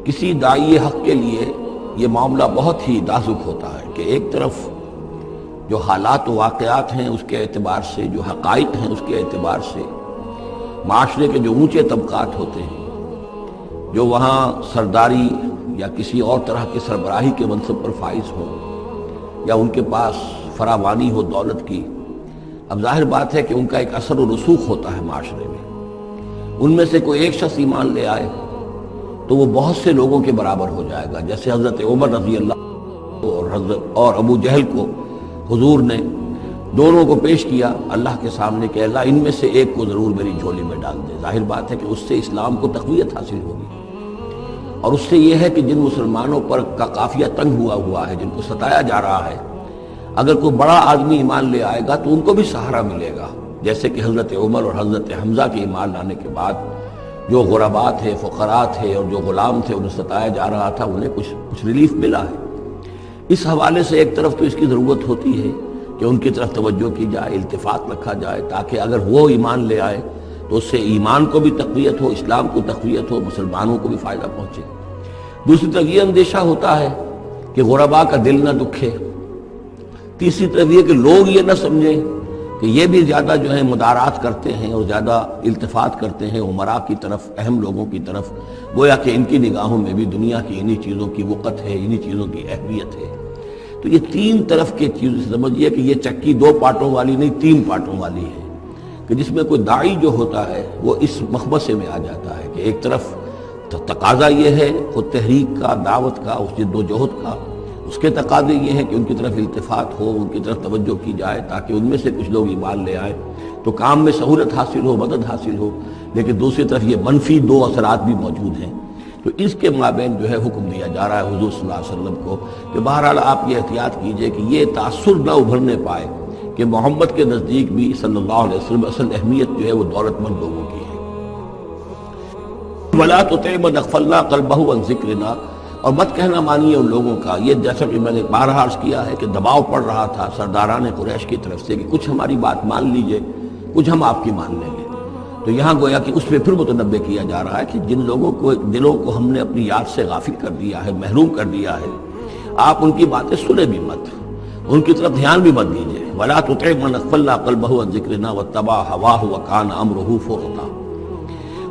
کسی داعی حق کے لیے یہ معاملہ بہت ہی نازک ہوتا ہے کہ ایک طرف جو حالات و واقعات ہیں اس کے اعتبار سے، جو حقائق ہیں اس کے اعتبار سے، معاشرے کے جو اونچے طبقات ہوتے ہیں، جو وہاں سرداری یا کسی اور طرح کے سربراہی کے منصب پر فائز ہوں یا ان کے پاس فراوانی ہو دولت کی، اب ظاہر بات ہے کہ ان کا ایک اثر و رسوخ ہوتا ہے معاشرے میں۔ ان میں سے کوئی ایک شخص ایمان لے آئے تو وہ بہت سے لوگوں کے برابر ہو جائے گا، جیسے حضرت عمر رضی اللہ اور ابو جہل کو حضور نے دونوں کو پیش کیا اللہ کے سامنے کہ اللہ ان میں سے ایک کو ضرور میری جھولی میں ڈال دے۔ ظاہر بات ہے کہ اس سے اسلام کو تقویت حاصل ہوگی، اور اس سے یہ ہے کہ جن مسلمانوں پر کا قافیہ تنگ ہوا ہے، جن کو ستایا جا رہا ہے، اگر کوئی بڑا آدمی ایمان لے آئے گا تو ان کو بھی سہارا ملے گا، جیسے کہ حضرت عمر اور حضرت حمزہ کے ایمان لانے کے بعد جو غرباء تھے، فقراء تھے اور جو غلام تھے انہیں ستایا جا رہا تھا، انہیں کچھ ریلیف ملا ہے۔ اس حوالے سے ایک طرف تو اس کی ضرورت ہوتی ہے کہ ان کی طرف توجہ کی جائے، التفات رکھا جائے، تاکہ اگر وہ ایمان لے آئے تو اس سے ایمان کو بھی تقویت ہو، اسلام کو تقویت ہو، مسلمانوں کو بھی فائدہ پہنچے۔ دوسری طرف یہ اندیشہ ہوتا ہے کہ غرباء کا دل نہ دکھے۔ تیسری طرف یہ کہ لوگ یہ نہ سمجھیں کہ یہ بھی زیادہ جو ہے مدارات کرتے ہیں اور زیادہ التفات کرتے ہیں امراء کی طرف، اہم لوگوں کی طرف، گویا کہ ان کی نگاہوں میں بھی دنیا کی انہی چیزوں کی وقت ہے، انہی چیزوں کی اہمیت ہے۔ تو یہ تین طرف کے چیز سمجھیے کہ یہ چکی دو پارٹوں والی نہیں، تین پارٹوں والی ہے، کہ جس میں کوئی داعی جو ہوتا ہے وہ اس مخمصے میں آ جاتا ہے کہ ایک طرف تقاضا یہ ہے خود تحریک کا، دعوت کا، اس جد و جہد کا، اس کے تقاضے یہ ہیں کہ ان کی طرف التفات ہو، ان کی طرف توجہ کی جائے تاکہ ان میں سے کچھ لوگ ایمان لے آئیں تو کام میں سہولت حاصل ہو، مدد حاصل ہو۔ لیکن دوسری طرف یہ منفی دو اثرات بھی موجود ہیں، تو اس کے مابین جو ہے حکم دیا جا رہا ہے حضور صلی اللہ علیہ وسلم کو کہ بہرحال آپ یہ احتیاط کیجئے کہ یہ تاثر نہ ابھرنے پائے کہ محمد کے نزدیک بھی صلی اللہ علیہ وسلم اصل اہمیت جو ہے وہ دولت مند لوگوں کی ہے۔ وَلَا تُطِعْ مَنْ أَغْفَلْنَا قَلْبَهُ عَنْ ذِكْرِنَا، اور مت کہنا مانیے ان لوگوں کا، یہ جیسا کہ میں نے بارہا عرض کیا ہے کہ دباؤ پڑ رہا تھا سرداران قریش کی طرف سے کہ کچھ ہماری بات مان لیجئے، کچھ ہم آپ کی مان لیں گے۔ تو یہاں گویا کہ اس پہ پھر متنبہ کیا جا رہا ہے کہ جن لوگوں کو دلوں کو ہم نے اپنی یاد سے غافل کر دیا ہے، محروم کر دیا ہے، آپ ان کی باتیں سنیں بھی مت، ان کی طرف دھیان بھی مت دیجئے۔ وَلَا تُطِعْ مَنْ أَغْفَلْنَا قَلْبَهُ عَنْ ذِكْرِنَا وَاتَّبَعَ هَوَاهُ وَكَانَ أَمْرُهُ فُرُطًا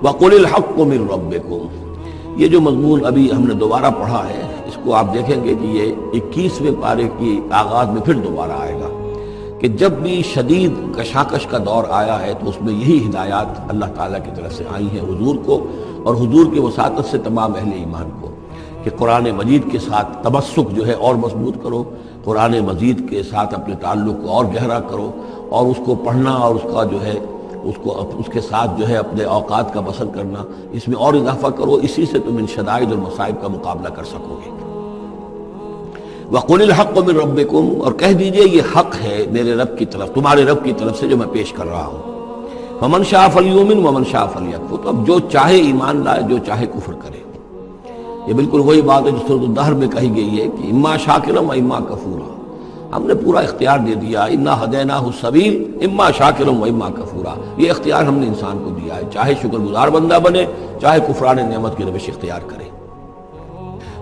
وَقُلِ الْحَقُّ مِنْ رَبِّكُمْ۔ یہ جو مضمون ابھی ہم نے دوبارہ پڑھا ہے، اس کو آپ دیکھیں گے کہ یہ 21ویں پارے کی آغاز میں پھر دوبارہ آئے گا کہ جب بھی شدید کشاکش کا دور آیا ہے تو اس میں یہی ہدایات اللہ تعالیٰ کی طرف سے آئی ہیں حضور کو اور حضور کی وساطت سے تمام اہل ایمان کو کہ قرآن مجید کے ساتھ تمسک جو ہے اور مضبوط کرو، قرآن مجید کے ساتھ اپنے تعلق کو اور گہرا کرو، اور اس کو پڑھنا اور اس کا جو ہے اس کے ساتھ جو ہے اپنے اوقات کا بسر کرنا، اس میں اور اضافہ کرو، اسی سے تم ان شدائد اور مصائب کا مقابلہ کر سکو گے۔ وَقُلِ الْحَقُّ مِنْ رَبِّكُمْ، اور کہہ دیجئے یہ حق ہے میرے رب کی طرف، تمہارے رب کی طرف سے جو میں پیش کر رہا ہوں۔ فَمَنْ شَاءَ فَلْيُؤْمِنْ وَمَنْ شَاءَ فَلْيَكْفُرْ، تو اب جو چاہے ایمان لائے، جو چاہے کفر کرے۔ یہ بالکل وہی بات ہے جو سورۃ الدہر میں کہی گئی ہے کہ اما شاکرا و اما کفورا، ہم نے پورا اختیار دے دیا، انا ہدیناہ السبیل اما شاکرا و اما کفورا، یہ اختیار ہم نے انسان کو دیا ہے، چاہے شکر گزار بندہ بنے، چاہے کفران نعمت کی روش اختیار کرے۔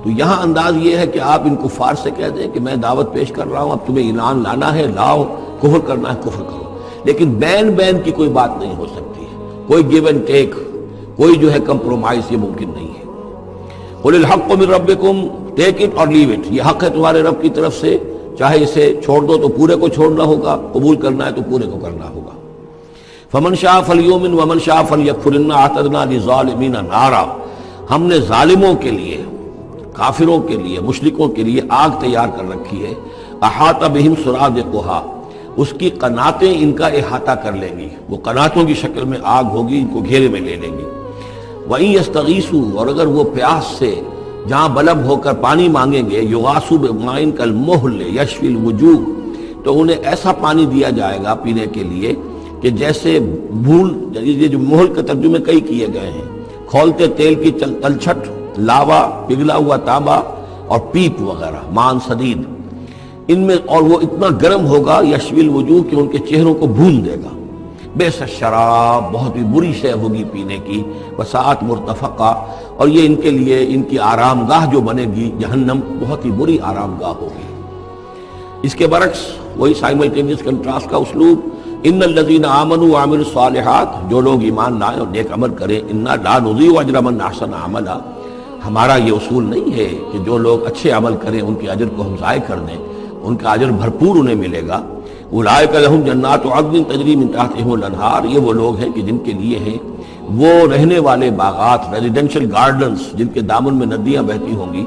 تو یہاں انداز یہ ہے کہ آپ ان کفار سے کہہ دیں کہ میں دعوت پیش کر رہا ہوں، اب تمہیں ایمان لانا ہے لاؤ، کفر کرنا ہے کفر کرو، لیکن بین کی کوئی بات نہیں ہو سکتی ہے، کوئی گیو اینڈ ٹیک، کوئی جو ہے کمپرومائز یہ ممکن نہیں ہے۔ قُلِ الْحَقُّ مِنْ رَبِّكُمْ، ٹیک اٹ اور لیو اٹ، یہ حق ہے تمہارے رب کی طرف سے، چاہے اسے چھوڑ دو تو پورے کو چھوڑنا ہوگا، قبول کرنا ہے تو پورے کو کرنا ہوگا۔ فَمَنْ شَاءَ فَلْيُؤْمِنْ وَمَنْ شَاءَ فَلْيَكْفُرْ إِنَّا أَعْتَدْنَا لِلظَّالِمِينَ نَارًا، ہم نے ظالموں کے لیے، کافروں کے لیے، مشرکوں کے لیے آگ تیار کر رکھی ہے، احاطہ بہم سرادقہا، اس کی قناتیں ان کا احاطہ کر لیں گی، وہ قناتوں کی شکل میں آگ ہوگی، ان کو گھیرے میں لے لیں گی۔ وَإِن يَسْتَغِيثُوا، اور اگر وہ پیاس سے جہاں بلب ہو کر پانی مانگیں گے، یغاثوا بماء کالمہل یشفی الوجوہ، تو انہیں ایسا پانی دیا جائے گا پینے کے لیے کہ جیسے بھول، یہ جو محل کے ترجمے کئی کیے گئے ہیں، کھولتے تیل کی تلچھٹ، لاوا، پگھلا ہوا تانبا اور پیپ وغیرہ، مان سدید ان میں، اور وہ اتنا گرم ہوگا یشوی الوجوہ کہ ان کے چہروں کو بھون دے گا۔ بیس شراب، بہت ہی بری شے ہوگی پینے کی، وساعت مرتفقہ، اور یہ ان کے لیے ان کی آرام گاہ جو بنے گی جہنم، بہت ہی بری آرام گاہ ہوگی۔ اس کے برعکس وہی سائملٹینیس کنٹراسٹ کا اسلوب، ان الذین آمنوا وعملوا الصالحات، جو لوگ ایمان لائیں اور نیک عمل کریں، انا لا نضیع اجر من احسن عملا، ہمارا یہ اصول نہیں ہے کہ جو لوگ اچھے عمل کریں ان کے اجر کو ہم ضائع کر دیں، ان کا اجر بھرپور انہیں ملے گا۔ اولئک لہم جنات عدن تجری من تحتہم الانہار، یہ وہ لوگ ہیں کہ جن کے لیے ہیں وہ رہنے والے باغات، ریزیڈینشل گارڈنز، جن کے دامن میں ندیاں بہتی ہوں گی،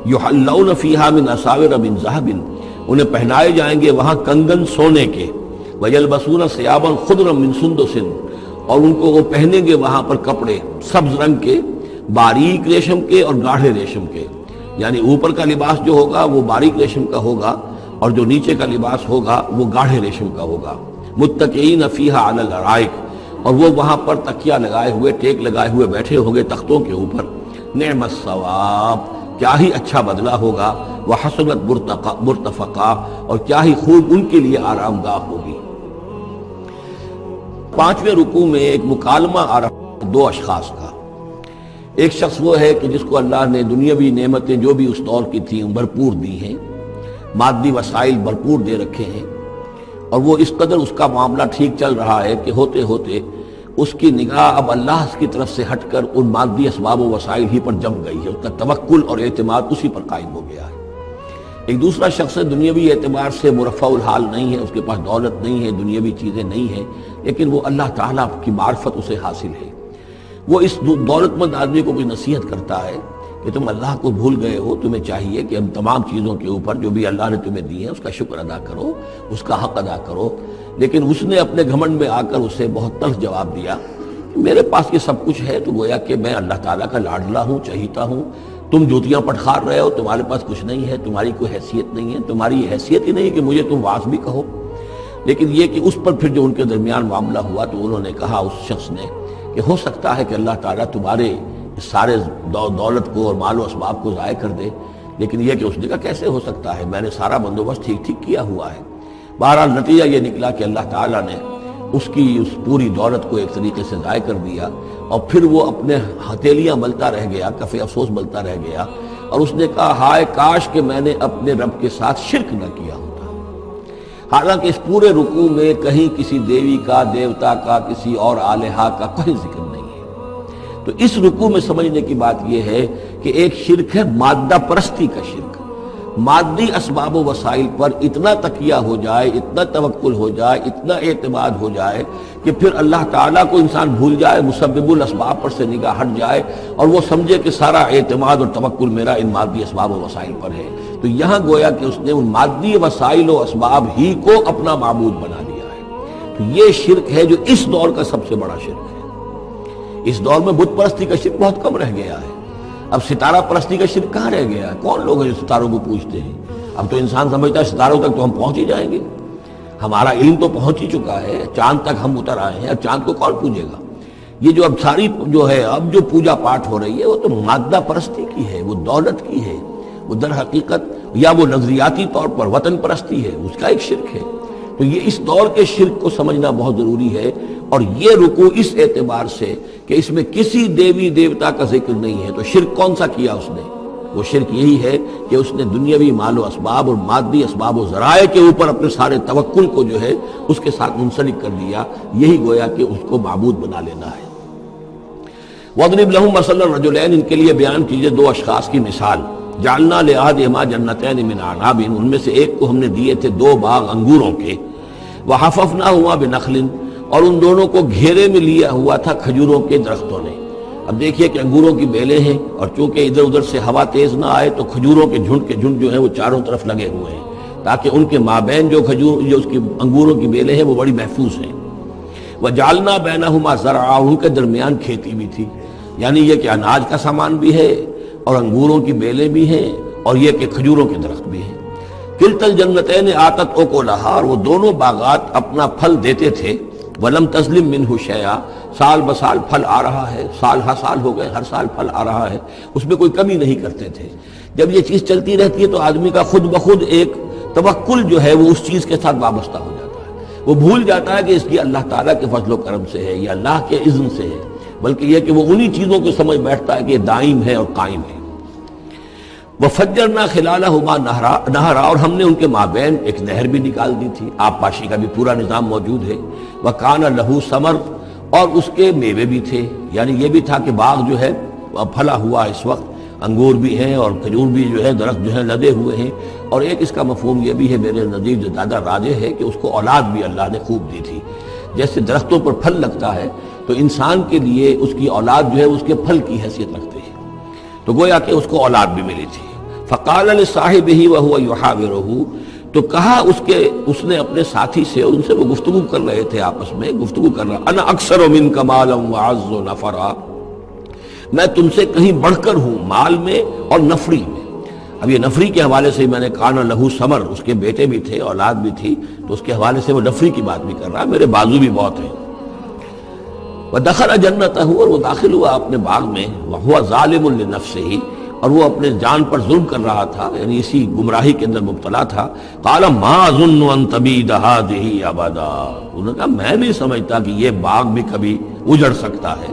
یحلون فیہا من اساور من ذہب، انہیں پہنائے جائیں گے وہاں کنگن سونے کے، وَيَلْبَسُونَ ثِيَابًا خُضْرًا مِّن سُنْدُسٍ، اور ان کو وہ پہنیں گے وہاں پر کپڑے سبز رنگ کے، باریک ریشم کے اور گاڑھے ریشم کے، یعنی اوپر کا لباس جو ہوگا وہ باریک ریشم کا ہوگا اور جو نیچے کا لباس ہوگا وہ گاڑھے ریشم کا ہوگا۔ متکئین فیہا علی الارائک، اور وہ وہاں پر تکیہ لگائے ہوئے، ٹیک لگائے ہوئے بیٹھے ہوں گے تختوں کے اوپر۔ نعم الثواب، کیا ہی اچھا بدلہ ہوگا، وحسنت مرتفقہ، اور کیا ہی خوب ان کے لیے آرام گاہ ہوگی۔ پانچویں رکوع میں ایک مکالمہ آ رہا ہے دو اشخاص کا۔ ایک شخص وہ ہے کہ جس کو اللہ نے دنیاوی نعمتیں جو بھی اس دور کی تھیں بھرپور دی ہیں، مادی وسائل بھرپور دے رکھے ہیں، اور وہ اس قدر اس کا معاملہ ٹھیک چل رہا ہے کہ ہوتے ہوتے اس کی نگاہ اب اللہ کی طرف سے ہٹ کر ان مادی اسباب و وسائل ہی پر جم گئی ہے، اس کا توکل اور اعتماد اسی پر قائم ہو گیا ہے۔ ایک دوسرا شخص دنیاوی اعتبار سے مرفع الحال نہیں ہے، اس کے پاس دولت نہیں ہے، دنیاوی چیزیں نہیں ہیں، لیکن وہ اللہ تعالیٰ کی معرفت اسے حاصل ہے۔ وہ اس دولت مند آدمی کو کوئی نصیحت کرتا ہے کہ تم اللہ کو بھول گئے ہو، تمہیں چاہیے کہ ہم تمام چیزوں کے اوپر جو بھی اللہ نے تمہیں دی ہے اس کا شکر ادا کرو، اس کا حق ادا کرو۔ لیکن اس نے اپنے گھمنڈ میں آ کر اسے بہت تلخ جواب دیا، میرے پاس یہ سب کچھ ہے تو گویا کہ میں اللہ تعالیٰ کا لاڈلا ہوں، چہیتا ہوں، تم جوتیاں پٹخار رہے ہو، تمہارے پاس کچھ نہیں ہے، تمہاری کوئی حیثیت نہیں ہے، تمہاری یہ حیثیت ہی نہیں کہ مجھے تم واعظ بھی کہو۔ لیکن یہ کہ اس پر پھر جو ان کے درمیان معاملہ ہوا تو انہوں نے کہا، اس شخص نے، کہ ہو سکتا ہے کہ اللہ تعالیٰ تمہارے سارے دولت کو اور مال و اسباب کو ضائع کر دے، لیکن یہ کہ اس نے کہا کیسے ہو سکتا ہے، میں نے سارا بندوبست ٹھیک کیا ہوا ہے۔ بہرحال نتیجہ یہ نکلا کہ اللہ تعالیٰ نے اس کی اس پوری دولت کو ایک طریقے سے ضائع کر دیا، اور پھر وہ اپنے ہتھیلیاں ملتا رہ گیا، کف افسوس ملتا رہ گیا، اور اس نے کہا ہائے کاش کہ میں نے اپنے رب کے ساتھ شرک نہ کیا ہوتا۔ حالانکہ اس پورے رکوع میں کہیں کسی دیوی کا، دیوتا کا، کسی اور الہہ کا کوئی ذکر نہیں ہے۔ تو اس رکوع میں سمجھنے کی بات یہ ہے کہ ایک شرک ہے مادہ پرستی کا شرک، مادی اسباب و وسائل پر اتنا تکیہ ہو جائے، اتنا توکل ہو جائے، اتنا اعتماد ہو جائے کہ پھر اللہ تعالیٰ کو انسان بھول جائے، مسبب الاسباب پر سے نگاہ ہٹ جائے، اور وہ سمجھے کہ سارا اعتماد اور توکل میرا ان مادی اسباب و وسائل پر ہے۔ تو یہاں گویا کہ اس نے ان مادی وسائل و اسباب ہی کو اپنا معبود بنا لیا ہے۔ تو یہ شرک ہے جو اس دور کا سب سے بڑا شرک ہے۔ اس دور میں بت پرستی کا شرک بہت کم رہ گیا ہے، اب ستارہ پرستی کا شرک کہاں رہ گیا ہے؟ کون لوگ ہیں جو ستاروں کو پوجتے ہیں؟ اب تو انسان سمجھتا ہے ستاروں تک تو ہم پہنچ ہی جائیں گے، ہمارا علم تو پہنچ ہی چکا ہے، چاند تک ہم اتر آئے ہیں، اب چاند کو کون پوجے گا؟ یہ جو اب ساری جو ہے اب جو پوجا پاٹ ہو رہی ہے وہ تو مادہ پرستی کی ہے، وہ دولت کی ہے، وہ در حقیقت یا وہ نظریاتی طور پر وطن پرستی ہے، اس کا ایک شرک ہے۔ تو یہ اس دور کے شرک کو سمجھنا بہت ضروری ہے، اور یہ رکوع اس اعتبار سے کہ اس میں کسی دیوی دیوتا کا ذکر نہیں ہے۔ تو شرک کون سا کیا اس نے؟ وہ شرک یہی ہے کہ اس نے دنیاوی مال و اسباب اور مادی اسباب و ذرائع کے اوپر اپنے سارے توکل کو جو ہے اس کے ساتھ منسلک کر دیا، یہی گویا کہ اس کو معبود بنا لینا ہے۔ وَاضْرِبْ لَهُم مَثَلَ الرَّجُلَيْنِ، ان کے لیے بیان کیجئے دو اشخاص کی مثال۔ جعلنا لأحدهما جنتين من عناب، ان میں سے ایک کو ہم نے دیے تھے دو باغ انگوروں کے، وحففناهما بنخل، اور ان دونوں کو گھیرے میں لیا ہوا تھا کھجوروں کے درختوں نے۔ اب دیکھیے کہ انگوروں کی بیلیں ہیں، اور چونکہ ادھر ادھر سے ہوا تیز نہ آئے تو کھجوروں کے جھنڈ جو ہیں وہ چاروں طرف لگے ہوئے ہیں، تاکہ ان کے مابین جو اس کی انگوروں کی بیلیں ہیں وہ بڑی محفوظ ہیں۔ وجعلنا بینہما زرعا، ان کے درمیان کھیتی بھی تھی، یعنی یہ کہ اناج کا سامان بھی ہے اور انگوروں کی بیلیں بھی ہیں اور یہ کہ کھجوروں کے درخت بھی ہیں۔ کلتا الجنتین آتت اکلھا، اور وہ دونوں باغات اپنا پھل دیتے تھے، ولم تظلم منہ شیئا، سال بسال پھل آ رہا ہے، سال ہر سال ہو گئے، ہر سال پھل آ رہا ہے، اس میں کوئی کمی نہیں کرتے تھے۔ جب یہ چیز چلتی رہتی ہے تو آدمی کا خود بخود ایک توکل جو ہے وہ اس چیز کے ساتھ وابستہ ہو جاتا ہے، وہ بھول جاتا ہے کہ اس کی اللہ تعالیٰ کے فضل و کرم سے ہے یا اللہ کے اذن سے ہے، بلکہ یہ کہ وہ انہی چیزوں کو سمجھ بیٹھتا ہے کہ یہ دائم ہے اور قائم ہے۔ وَفَجَّرْنَا خِلَالَهُمَا نَهْرًا، اور ہم نے ان کے مابین ایک نہر بھی نکال دی تھی، آب پاشی کا بھی پورا نظام موجود ہے۔ وَكَانَ لَهُ ثَمَرٌ، اور اس کے میوے بھی تھے، یعنی یہ بھی تھا کہ باغ جو ہے پھلا ہوا، اس وقت انگور بھی ہیں اور کھجور بھی جو ہے درخت جو ہے لدے ہوئے ہیں، اور ایک اس کا مفہوم یہ بھی ہے میرے نزدیک جو زیادہ راجح ہے کہ اس کو اولاد بھی اللہ نے خوب دی تھی۔ جیسے درختوں پر پھل لگتا ہے تو انسان کے لیے اس کی اولاد جو ہے اس کے پھل کی حیثیت رکھتے ہیں، تو گویا کہ اس کو اولاد بھی ملی تھی۔ فقال لصاحبہ وہو یحاورہ، تو کہا اس نے اپنے ساتھی سے، ان سے وہ گفتگو کر رہے تھے، آپس میں گفتگو کر رہا، انا اکثر منک مالا واعز نفرا، میں تم سے کہیں بڑھ کر ہوں مال میں اور نفری میں۔ اب یہ نفری کے حوالے سے میں نے کانا لہو ثمر، اس کے بیٹے بھی تھے، اولاد بھی تھی، تو اس کے حوالے سے وہ نفری کی بات بھی کر رہا ہے، میرے بازو بھی بہت ہیں۔ وَدَخَلَ جَنَّتَهُ، اور وہ داخل ہوا اپنے باغ میں، وَهُوَ ظَالِمٌ لِنَفْسِهِ، اور وہ اپنے جان پر ظلم کر رہا تھا، یعنی اسی گمراہی کے اندر مبتلا تھا۔ قَالَ مَا أَظُنُّ أَن تَبِيدَ هَٰذِهِ أَبَدًا، انہوں نے کہا میں نہیں سمجھتا کہ یہ باغ بھی کبھی اجڑ سکتا ہے۔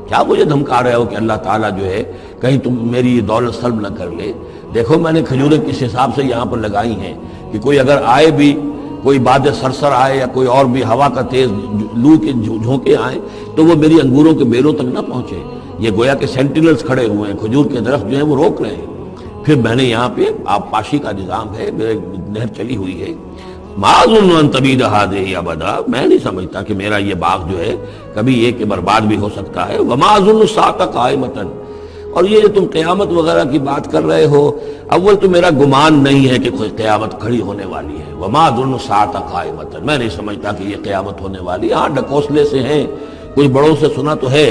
کیا مجھے دھمکا رہے ہو کہ اللہ تعالیٰ جو ہے کہیں تم میری دولت سلب نہ کر لے؟ دیکھو میں نے کھجوریں کس حساب سے یہاں پر لگائی ہیں کہ کوئی اگر آئے بھی، کوئی باد سرسر آئے یا کوئی اور بھی ہوا کا تیز لو کے جھونکے آئیں تو وہ میری انگوروں کے بیلوں تک نہ پہنچے۔ یہ گویا کہ سینٹینلز کھڑے ہوئے ہیں، کھجور کے درخت جو ہیں وہ روک رہے ہیں۔ پھر میں نے یہاں پہ آب پاشی کا نظام ہے، میرے نہر چلی ہوئی ہے۔ ما اظن ان تبید هذه ابدا، میں نہیں سمجھتا کہ میرا یہ باغ جو ہے کبھی یہ کہ برباد بھی ہو سکتا ہے۔ وما اظن الساعة قائمة، اور یہ جو تم قیامت وغیرہ کی بات کر رہے ہو، اول تو میرا گمان نہیں ہے کہ کوئی قیامت کھڑی ہونے والی ہے۔ وما اظن الساعة قائمة، میں نہیں سمجھتا کہ یہ قیامت ہونے والی ہے۔ ہاں ڈکوسلے سے ہیں، کچھ بڑوں سے سنا تو ہے،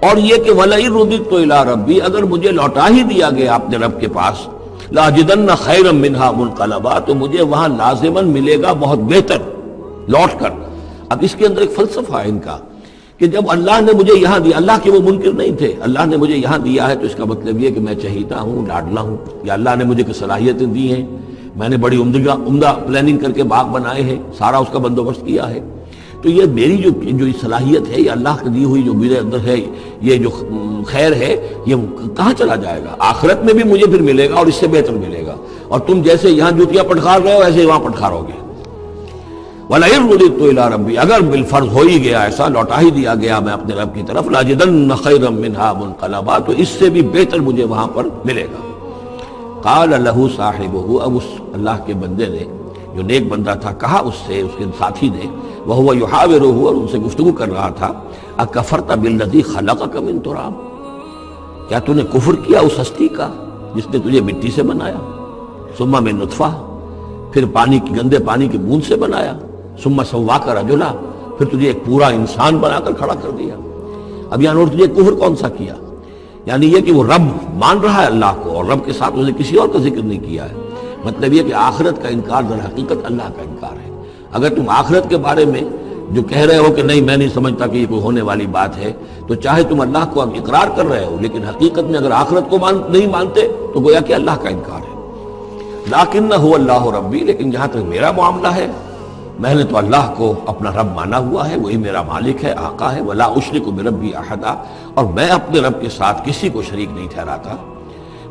اور یہ کہ وَلَئِن رُدِدتُّ إِلَىٰ رَبِّي، اگر مجھے لوٹا ہی دیا گیا اپنے رب کے پاس، لَأَجِدَنَّ خَيْرًا مِّنْهَا مُنْقَلَبًا، تو مجھے وہاں لازماً ملے گا بہت بہتر لوٹ کر۔ اب اس کے اندر ایک فلسفہ ہے ان کا کہ جب اللہ نے مجھے یہاں دیا، اللہ کے وہ منکر نہیں تھے، اللہ نے مجھے یہاں دیا ہے تو اس کا مطلب یہ کہ میں چہیتا ہوں، لاڈلا ہوں، یا اللہ نے مجھے کچھ صلاحیتیں دی ہیں، میں نے بڑی عمدہ پلاننگ کر کے باغ بنائے ہیں، سارا اس کا بندوبست کیا ہے، تو یہ میری جو صلاحیت ہے، یہ اللہ کی دی ہوئی جو میرے اندر ہے، یہ جو خیر ہے، یہ کہاں چلا جائے گا؟ آخرت میں بھی مجھے پھر ملے گا اور اس سے بہتر ملے گا، اور تم جیسے یہاں جوتیاں پٹخار رہے ہو ایسے وہاں پٹخارو گے۔ وَلَئِن رُدِدتُّ إِلَىٰ رَبِّي، اگر بالفرض ہو ہی گیا ایسا، لوٹا ہی دیا گیا میں اپنے رب کی طرف، لَأَجِدَنَّ خَيْرًا مِّنْهَا مُنْقَلَبًا، تو اس سے بھی بہتر مجھے وہاں پر ملے گا۔ قَالَ لَهُ صَاحِبُهُ، اب اس اللہ کے بندے نے جو نیک بندہ تھا کہا اس سے، اس کے ساتھی نے، وَهُوَ يُحَاوِرُهُ، اور ان سے گفتگو کر رہا تھا، أَكَفَرْتَ بِالَّذِي خَلَقَكَ مِن تُرَابٍ، کیا تو نے کفر کیا اس ہستی کا جس نے تجھے مٹی سے بنایا، ثم من نطفہ، پھر پانی کی گندے پانی کی بوند سے بنایا، ثم سواک رجلا، پھر تجھے ایک پورا انسان بنا کر کھڑا کر دیا۔ اب یہاں اور تجھے کفر کون سا کیا؟ یعنی یہ کہ وہ رب مان رہا ہے اللہ کو، اور رب کے ساتھ اسے کسی اور کا ذکر نہیں کیا ہے۔ مطلب یہ کہ آخرت کا انکار در حقیقت اللہ کا انکار ہے۔ اگر تم آخرت کے بارے میں جو کہہ رہے ہو کہ نہیں میں نہیں سمجھتا کہ یہ کوئی ہونے والی بات ہے، تو چاہے تم اللہ کو اب اقرار کر رہے ہو، لیکن حقیقت میں اگر آخرت کو نہیں مانتے تو گویا کہ اللہ کا انکار ہے۔ لیکن هو اللہ ربی، لیکن جہاں تک میرا معاملہ ہے، میں نے تو اللہ کو اپنا رب مانا ہوا ہے، وہی میرا مالک ہے، آقا ہے، ولا اشرک بربی احدا، اور میں اپنے رب کے ساتھ کسی کو شریک نہیں ٹھہراتا۔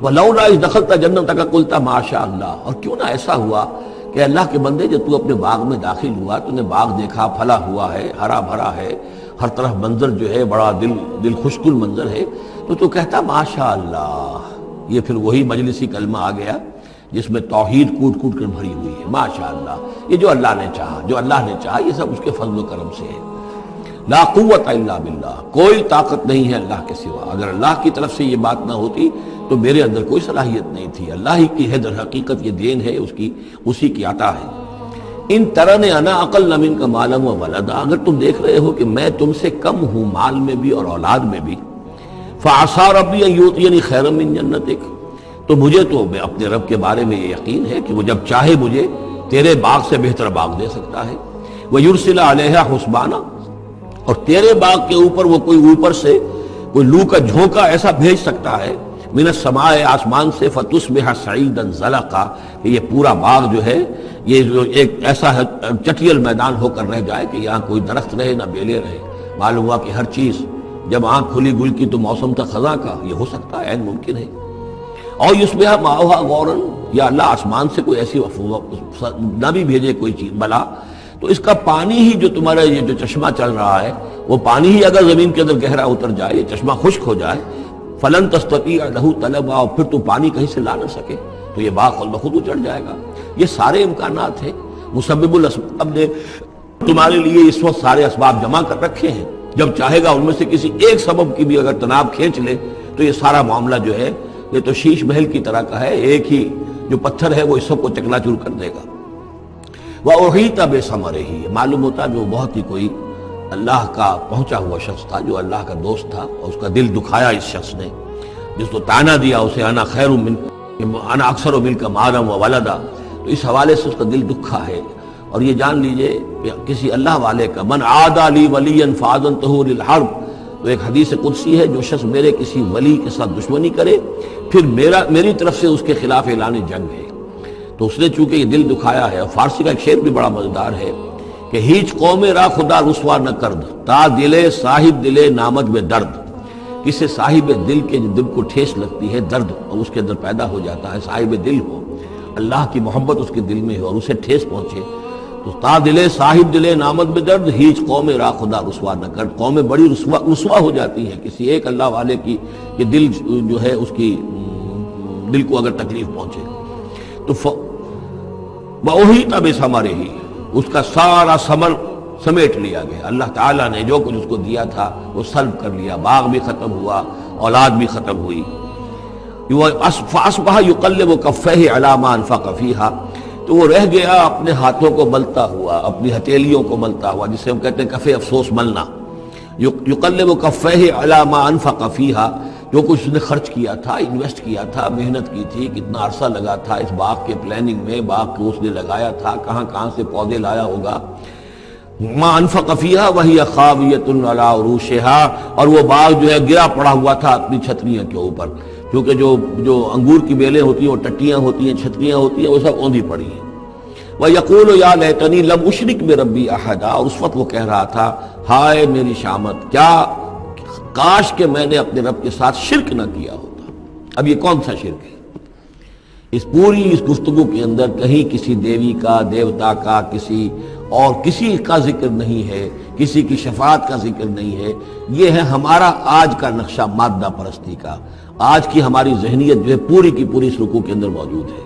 ولولا اذ دخلت جنتک قلت ما شاء اللہ، اور کیوں نہ ایسا ہوا کہ اللہ کے بندے جب تو اپنے باغ میں داخل ہوا، تو نے باغ دیکھا، پھلا ہوا ہے، ہرا بھرا ہے، ہر طرف منظر جو ہے بڑا دل خوشکل منظر ہے، تو کہتا ما شاء اللہ۔ یہ پھر وہی مجلسی کلمہ آ گیا جس میں توحید کوٹ کوٹ کر بھری ہوئی ہے، ماشاء اللہ، یہ جو اللہ نے چاہا، جو اللہ نے چاہا، یہ سب اس کے فضل و کرم سے ہے۔ لا قوت الا باللہ، کوئی طاقت نہیں ہے اللہ کے سوا۔ اگر اللہ کی طرف سے یہ بات نہ ہوتی تو میرے اندر کوئی صلاحیت نہیں تھی، اللہ ہی کی ہے در حقیقت، یہ دین ہے اس کی، اسی کی عطا ہے۔ ان ترن انا اقل منک مالا و ولدا، اگر تم دیکھ رہے ہو کہ میں تم سے کم ہوں مال میں بھی اور اولاد میں بھی، فعسى ربی ان یؤتینی خیرا من جنتک، تو مجھے تو اپنے رب کے بارے میں یہ یقین ہے کہ وہ جب چاہے مجھے تیرے باغ سے بہتر باغ دے سکتا ہے. وَيُرْسِلَ عَلَيْهَا حُسْبَانًا، اور تیرے باغ کے اوپر وہ کوئی اوپر سے کوئی لو کا جھونکا ایسا بھیج سکتا ہے من السماء، آسمان سے، فَتُصْبِحَ صَعِيدًا زَلَقًا، کہ یہ پورا باغ جو ہے یہ جو ایک ایسا چٹیل میدان ہو کر رہ جائے کہ یہاں کوئی درخت رہے نہ بیلے رہے. معلوم ہوا کہ ہر چیز جب آنکھ کھلی گل کی تو موسم تھا خزاں کا، یہ ہو سکتا ہے، عین ممکن ہے. اور یصبح ماؤہا غوراً، یا اللہ آسمان سے کوئی ایسی نہ بھی بھیجے کوئی چیز بلا، تو اس کا پانی ہی جو تمہارا یہ جو چشمہ چل رہا ہے وہ پانی ہی اگر زمین کے اندر گہرا اتر جائے، یہ چشمہ خشک ہو جائے، فلن تستطیع لہ طلبا، اور پھر تو پانی کہیں سے لا نہ سکے تو یہ باغ خود بخود اجڑ جائے گا. یہ سارے امکانات ہیں. مسبب الاسباب نے تمہارے لیے اس وقت سارے اسباب جمع کر رکھے ہیں، جب چاہے گا ان میں سے کسی ایک سبب کی بھی اگر تناب کھینچ لے تو یہ سارا معاملہ جو ہے یہ تو شیش محل کی طرح کا ہے، ایک ہی جو پتھر ہے وہ اس سب کو چکنا چور کر دے گا. وَأُحِيطَ بِثَمَرِهِ، معلوم ہوتا جو بہت ہی کوئی اللہ کا پہنچا ہوا شخص تھا، جو اللہ کا دوست تھا، اور اس کا دل دکھایا اس شخص نے، جس کو تانا دیا اسے انا خیر من انا اکثر منک مالا وولدا، تو اس حوالے سے اس کا دل دکھا ہے. اور یہ جان لیجئے کہ کسی اللہ والے کا من عادى لي وليا فاذنته للحرب، تو ایک حدیث قدسی ہے، جو شخص میرے کسی ولی کے ساتھ دشمنی کرے پھر میری طرف سے اس کے خلاف اعلان جنگ ہے. تو اس نے چونکہ یہ دل دکھایا ہے. اور فارسی کا ایک شعر بھی بڑا مزیدار ہے کہ ہیچ قوم را خدا رسوا نہ کرد، تا دلے صاحب دلے نامد میں درد. کسی صاحب دل کے جو دل کو ٹھیس لگتی ہے، درد اور اس کے اندر پیدا ہو جاتا ہے، صاحب دل ہو، اللہ کی محبت اس کے دل میں ہو اور اسے ٹھیس پہنچے، تو تا دلے صاحب دلے نامد میں درد، ہیچ قوم را خدا رسوا نہ کرد. قومیں بڑی رسوا ہو جاتی ہیں کسی ایک اللہ والے کی کہ دل جو ہے اس کی دل کو اگر تکلیف پہنچے. تو وَأُحِيطَ بِثَمَرِهِ، اس کا سارا ثمر سمیٹ لیا گیا. اللہ تعالیٰ نے جو کچھ اس کو دیا تھا وہ سلب کر لیا. باغ بھی ختم ہوا، اولاد بھی ختم ہوئی. فَأَصْبَحَ يُقَلِّبُ كَفَّيْهِ عَلَى مَا أَنفَقَ فِيهَا، تو وہ رہ گیا اپنے ہاتھوں کو ملتا ہوا، اپنی ہتھیلیوں کو ملتا ہوا، جسے ہم کہتے ہیں کفِ افسوس ملنا. یقلب کفیہ علی ما انفق فیہا، جو کچھ اس نے خرچ کیا تھا، انویسٹ کیا تھا، محنت کی تھی، کتنا عرصہ لگا تھا اس باغ کے پلاننگ میں، باغ کو اس نے لگایا تھا، کہاں کہاں سے پودے لایا ہوگا. ما انفق فیہا وہی خاویۃ علی عروشہا، اور وہ باغ جو ہے گرا پڑا ہوا تھا اپنی چھتریاں کے اوپر، کیونکہ جو انگور کی بیلیں ہوتی ہیں وہ ٹٹیاں ہوتی ہیں، چھتریاں ہوتی ہیں، وہ سب اوندھی پڑی ہیں. وَيَقُولُ يَا لَيْتَنِي لَمْ أُشْرِكْ بِرَبِّي أَحَدًا، اور اس وقت وہ کہہ رہا تھا ہائے میری شامت، کیا کاش کہ میں نے اپنے رب کے ساتھ شرک نہ کیا ہوتا. اب یہ کون سا شرک ہے؟ اس پوری اس گفتگو کے اندر کہیں کسی دیوی کا، دیوتا کا، کسی کا ذکر نہیں ہے، کسی کی شفاعت کا ذکر نہیں ہے. یہ ہے ہمارا آج کا نقشہ مادہ پرستی کا. آج کی ہماری ذہنیت جو ہے پوری کی پوری اس رکوع کے اندر موجود ہے.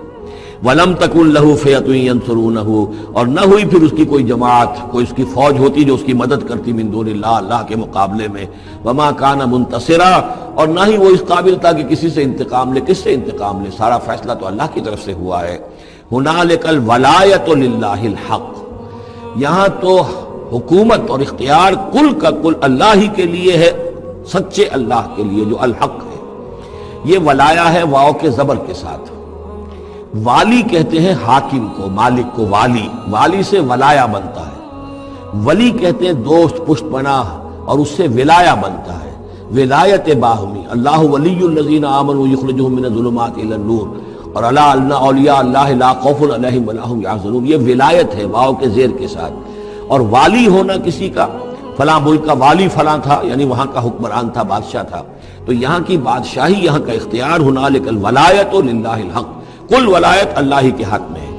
وَلَمْ تَكُنْ لَهُ فِئَةٌ يَنْصُرُونَهُ، اور نہ ہوئی پھر اس کی کوئی جماعت، کوئی اس کی فوج ہوتی جو اس کی مدد کرتی من دون اللہ، اللہ کے مقابلے میں. وَمَا كَانَ مُنْتَصِرًا، اور نہ ہی وہ اس قابل تھا کہ کسی سے انتقام لے. کس سے انتقام لے؟ سارا فیصلہ تو اللہ کی طرف سے ہوا ہے. هُنَالِكَ الْوَلَایَةُ لِلَّهِ الْحَقِّ، یہاں تو حکومت اور اختیار کل کا کل اللہ ہی کے لیے ہے، سچے اللہ کے لیے جو الحق ہے. یہ ولایا ہے واو کے زبر کے ساتھ. والی کہتے ہیں حاکم کو، مالک کو والی، والی سے ولایا بنتا ہے. ولی کہتے ہیں دوست، پشت پناہ، اور اس سے ولایا بنتا ہے. ولایت باہمی، اللہ ولی الذین آمنوا یخرجهم من الظلمات الی النور، اور الا ان اولیاء اللہ لا خوف علیہم ولا هم یحزنون. یہ ولایت ہے واو کے زیر کے ساتھ. اور والی ہونا کسی کا، فلاں ملک کا والی فلاں تھا، یعنی وہاں کا حکمران تھا، بادشاہ تھا، تو یہاں کی بادشاہی، یہاں کا اختیار هنالک الولایۃ للہ الحق، کل ولایت اللہ ہی کے حق میں ہے.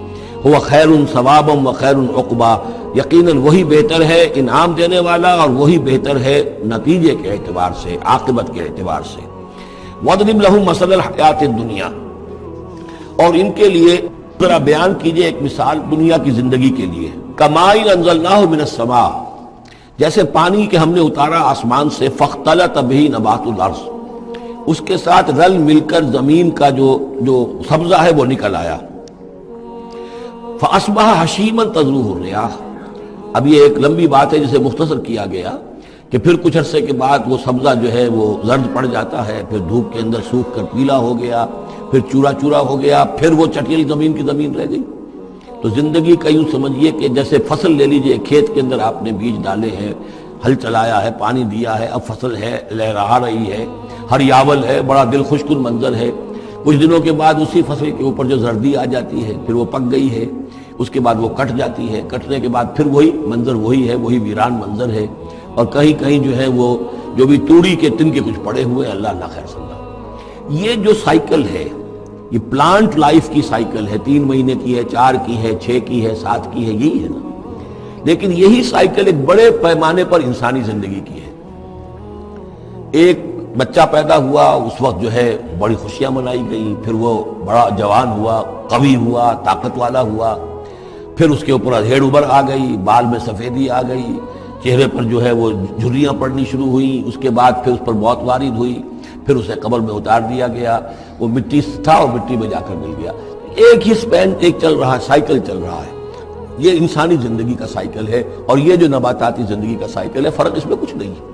ہوا خیر ثوابا و خیر عقبا، یقیناً وہی بہتر ہے انعام دینے والا، اور وہی بہتر ہے نتیجے کے اعتبار سے، عاقبت کے اعتبار سے. وَاضْرِبْ لَهُم مَثَلَ الْحَیَاةِ الدُّنْیَا، اور ان کے لیے ذرا بیان کیجئے ایک مثال دنیا کی زندگی کے لیے. کَمَاءٍ أَنزَلْنَاهُ مِنَ السَّمَاءِ، جیسے پانی کہ ہم نے اتارا آسمان سے، فَاخْتَلَطَ بِهِ نَبَاتُ الْأَرْضِ، اس کے ساتھ رل مل کر زمین کا جو سبزہ ہے وہ نکل آیا. فَأَصْبَحَ حَشِيمًا تَذْرُوهُ الرِّيَاحُ، اب یہ ایک لمبی بات ہے جسے مختصر کیا گیا کہ پھر کچھ عرصے کے بعد وہ سبزہ جو ہے وہ زرد پڑ جاتا ہے، پھر دھوپ کے اندر سوکھ کر پیلا ہو گیا، پھر چورا چورا ہو گیا، پھر وہ چٹیل زمین کی زمین رہ گئی۔ تو زندگی کا یوں سمجھیے کہ جیسے فصل لے لیجئے، کھیت کے اندر آپ نے بیج ڈالے ہیں، ہل چلایا ہے، پانی دیا ہے، اب فصل ہے، لہرا رہی ہے، ہریاول ہے، بڑا دل خوش کن منظر ہے۔ کچھ دنوں کے بعد اسی فصل کے اوپر جو زردی آ جاتی ہے، پھر وہ پک گئی ہے، اس کے بعد وہ کٹ جاتی ہے، کٹنے کے بعد پھر وہی منظر وہی ہے، وہی ویران منظر ہے، اور کہیں کہیں جو ہے وہ جو بھی توڑی کے تن کے کچھ پڑے ہوئے ہیں، اللہ خیر سمجھا۔ یہ جو سائیکل ہے، یہ پلانٹ لائف کی سائیکل ہے، 3 مہینے کی ہے، 4 کی ہے، 6 کی ہے، 7 کی ہے، یہی ہے نا۔ لیکن یہی سائیکل ایک بڑے پیمانے پر انسانی زندگی کی ہے۔ ایک بچہ پیدا ہوا، اس وقت جو ہے بڑی خوشیاں منائی گئیں، پھر وہ بڑا جوان ہوا، قوی ہوا، طاقت والا ہوا، پھر اس کے اوپر ادھیڑ ابھر آ گئی، بال میں سفیدی آ گئی، چہرے پر جو ہے وہ جھریاں پڑنی شروع ہوئیں، اس کے بعد پھر اس پر موت وارد ہوئی، پھر اسے قبر میں اتار دیا گیا، وہ مٹی تھا اور مٹی میں جا کر مل گیا۔ ایک ہی سپین ایک چل رہا ہے، سائیکل چل رہا ہے۔ یہ انسانی زندگی کا سائیکل ہے، اور یہ جو نباتاتی زندگی کا سائیکل ہے، فرق اس میں کچھ نہیں ہے۔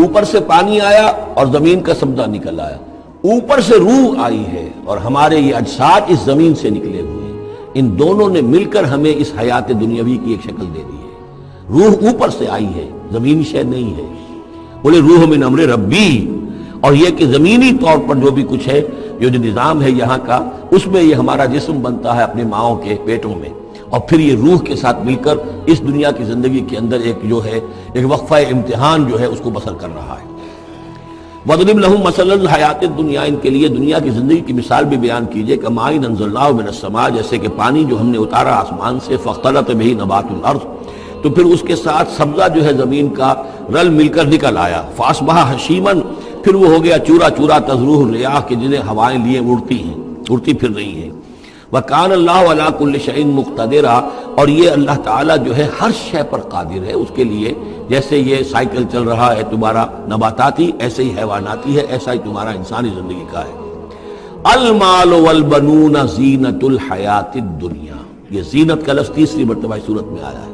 اوپر سے پانی آیا اور زمین کا سبزہ نکل آیا، اوپر سے روح آئی ہے اور ہمارے یہ اجساد اس زمین سے نکلے ہوئے ہیں، ان دونوں نے مل کر ہمیں اس حیات دنیاوی کی ایک شکل دے دی ہے۔ روح اوپر سے آئی ہے، زمینی شے نہیں ہے۔ بولے روح من امر ربی، اور یہ کہ زمینی طور پر جو بھی کچھ ہے، جو نظام ہے یہاں کا، اس میں یہ ہمارا جسم بنتا ہے اپنی ماؤں کے پیٹوں میں، اور پھر یہ روح کے ساتھ مل کر اس دنیا کی زندگی کے اندر ایک جو ہے ایک وقفہ امتحان جو ہے اس کو بسر کر رہا ہے۔ وَضْرِبْ لَهُم مَثَلَ الْحَيَاةِ الدُّنْيَا، ان کے لیے دنیا کی زندگی کی مثال بھی بیان کیجئے، كَمَاءٍ أَنزَلْنَاهُ مِنَ السَّمَاءِ، جیسے کہ پانی جو ہم نے اتارا آسمان سے، فَاخْتَلَطَ بِهِ نَبَاتُ الْأَرْضِ، تو پھر اس کے ساتھ سبزہ جو ہے زمین کا رل مل کر نکل آیا، فَأَصْبَحَ هَشِيمًا، پھر وہ ہو گیا چورا چورا، تَذْرُوهُ الرِّيَاحُ، کہ جنہیں ہوائیں لیے اڑتی پھر رہی ہیں۔ وَكَانَ اللَّهُ عَلَىٰ كُلِّ شَيْءٍ مُقْتَدِرًا، اور یہ اللہ تعالیٰ جو ہے ہر شے پر قادر ہے، اس کے لیے جیسے یہ سائیکل چل رہا ہے تمہارا نباتاتی، ایسے ہی حیواناتی ہے، ایسا ہی تمہارا انسانی زندگی کا ہے۔ المال والبنون زینت الحیات الدنیا، یہ زینت کا لفظ 3 مرتبہ اس صورت میں آیا ہے،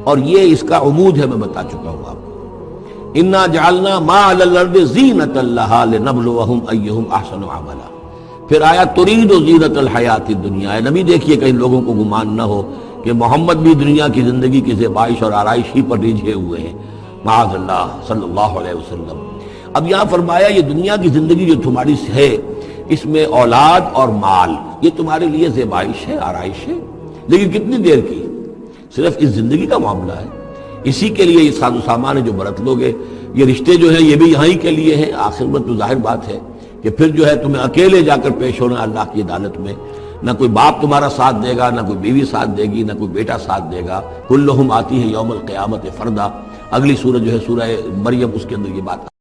اور یہ اس کا عمود ہے، میں بتا چکا ہوں آپ کو۔ انا جعلنا ما علی الارض زینۃ لہا لنبلوہم ایہم احسن عملا، پھر آیا ترید زینت الحیات الدنیا۔ نبی دیکھیے کہیں لوگوں کو گمان نہ ہو کہ محمد بھی دنیا کی زندگی کی زیبائش اور آرائش ہی پر ریجھے ہوئے ہیں، معاذ اللہ، صلی اللہ علیہ وسلم۔ اب یہاں فرمایا یہ دنیا کی زندگی جو تمہاری ہے، اس میں اولاد اور مال یہ تمہارے لیے زیبائش ہے، آرائش ہے، لیکن کتنی دیر کی؟ صرف اس زندگی کا معاملہ ہے، اسی کے لیے یہ ساز و سامان ہے جو برت لوگے، یہ رشتے جو ہیں یہ بھی یہاں ہی کے لیے ہیں۔ آخر میں تو ظاہر بات ہے کہ پھر جو ہے تمہیں اکیلے جا کر پیش ہونا اللہ کی عدالت میں، نہ کوئی باپ تمہارا ساتھ دے گا، نہ کوئی بیوی ساتھ دے گی، نہ کوئی بیٹا ساتھ دے گا۔ کلہم آتی ہے یوم القیامت فردا، اگلی سورہ جو ہے سورہ مریم، اس کے اندر یہ بات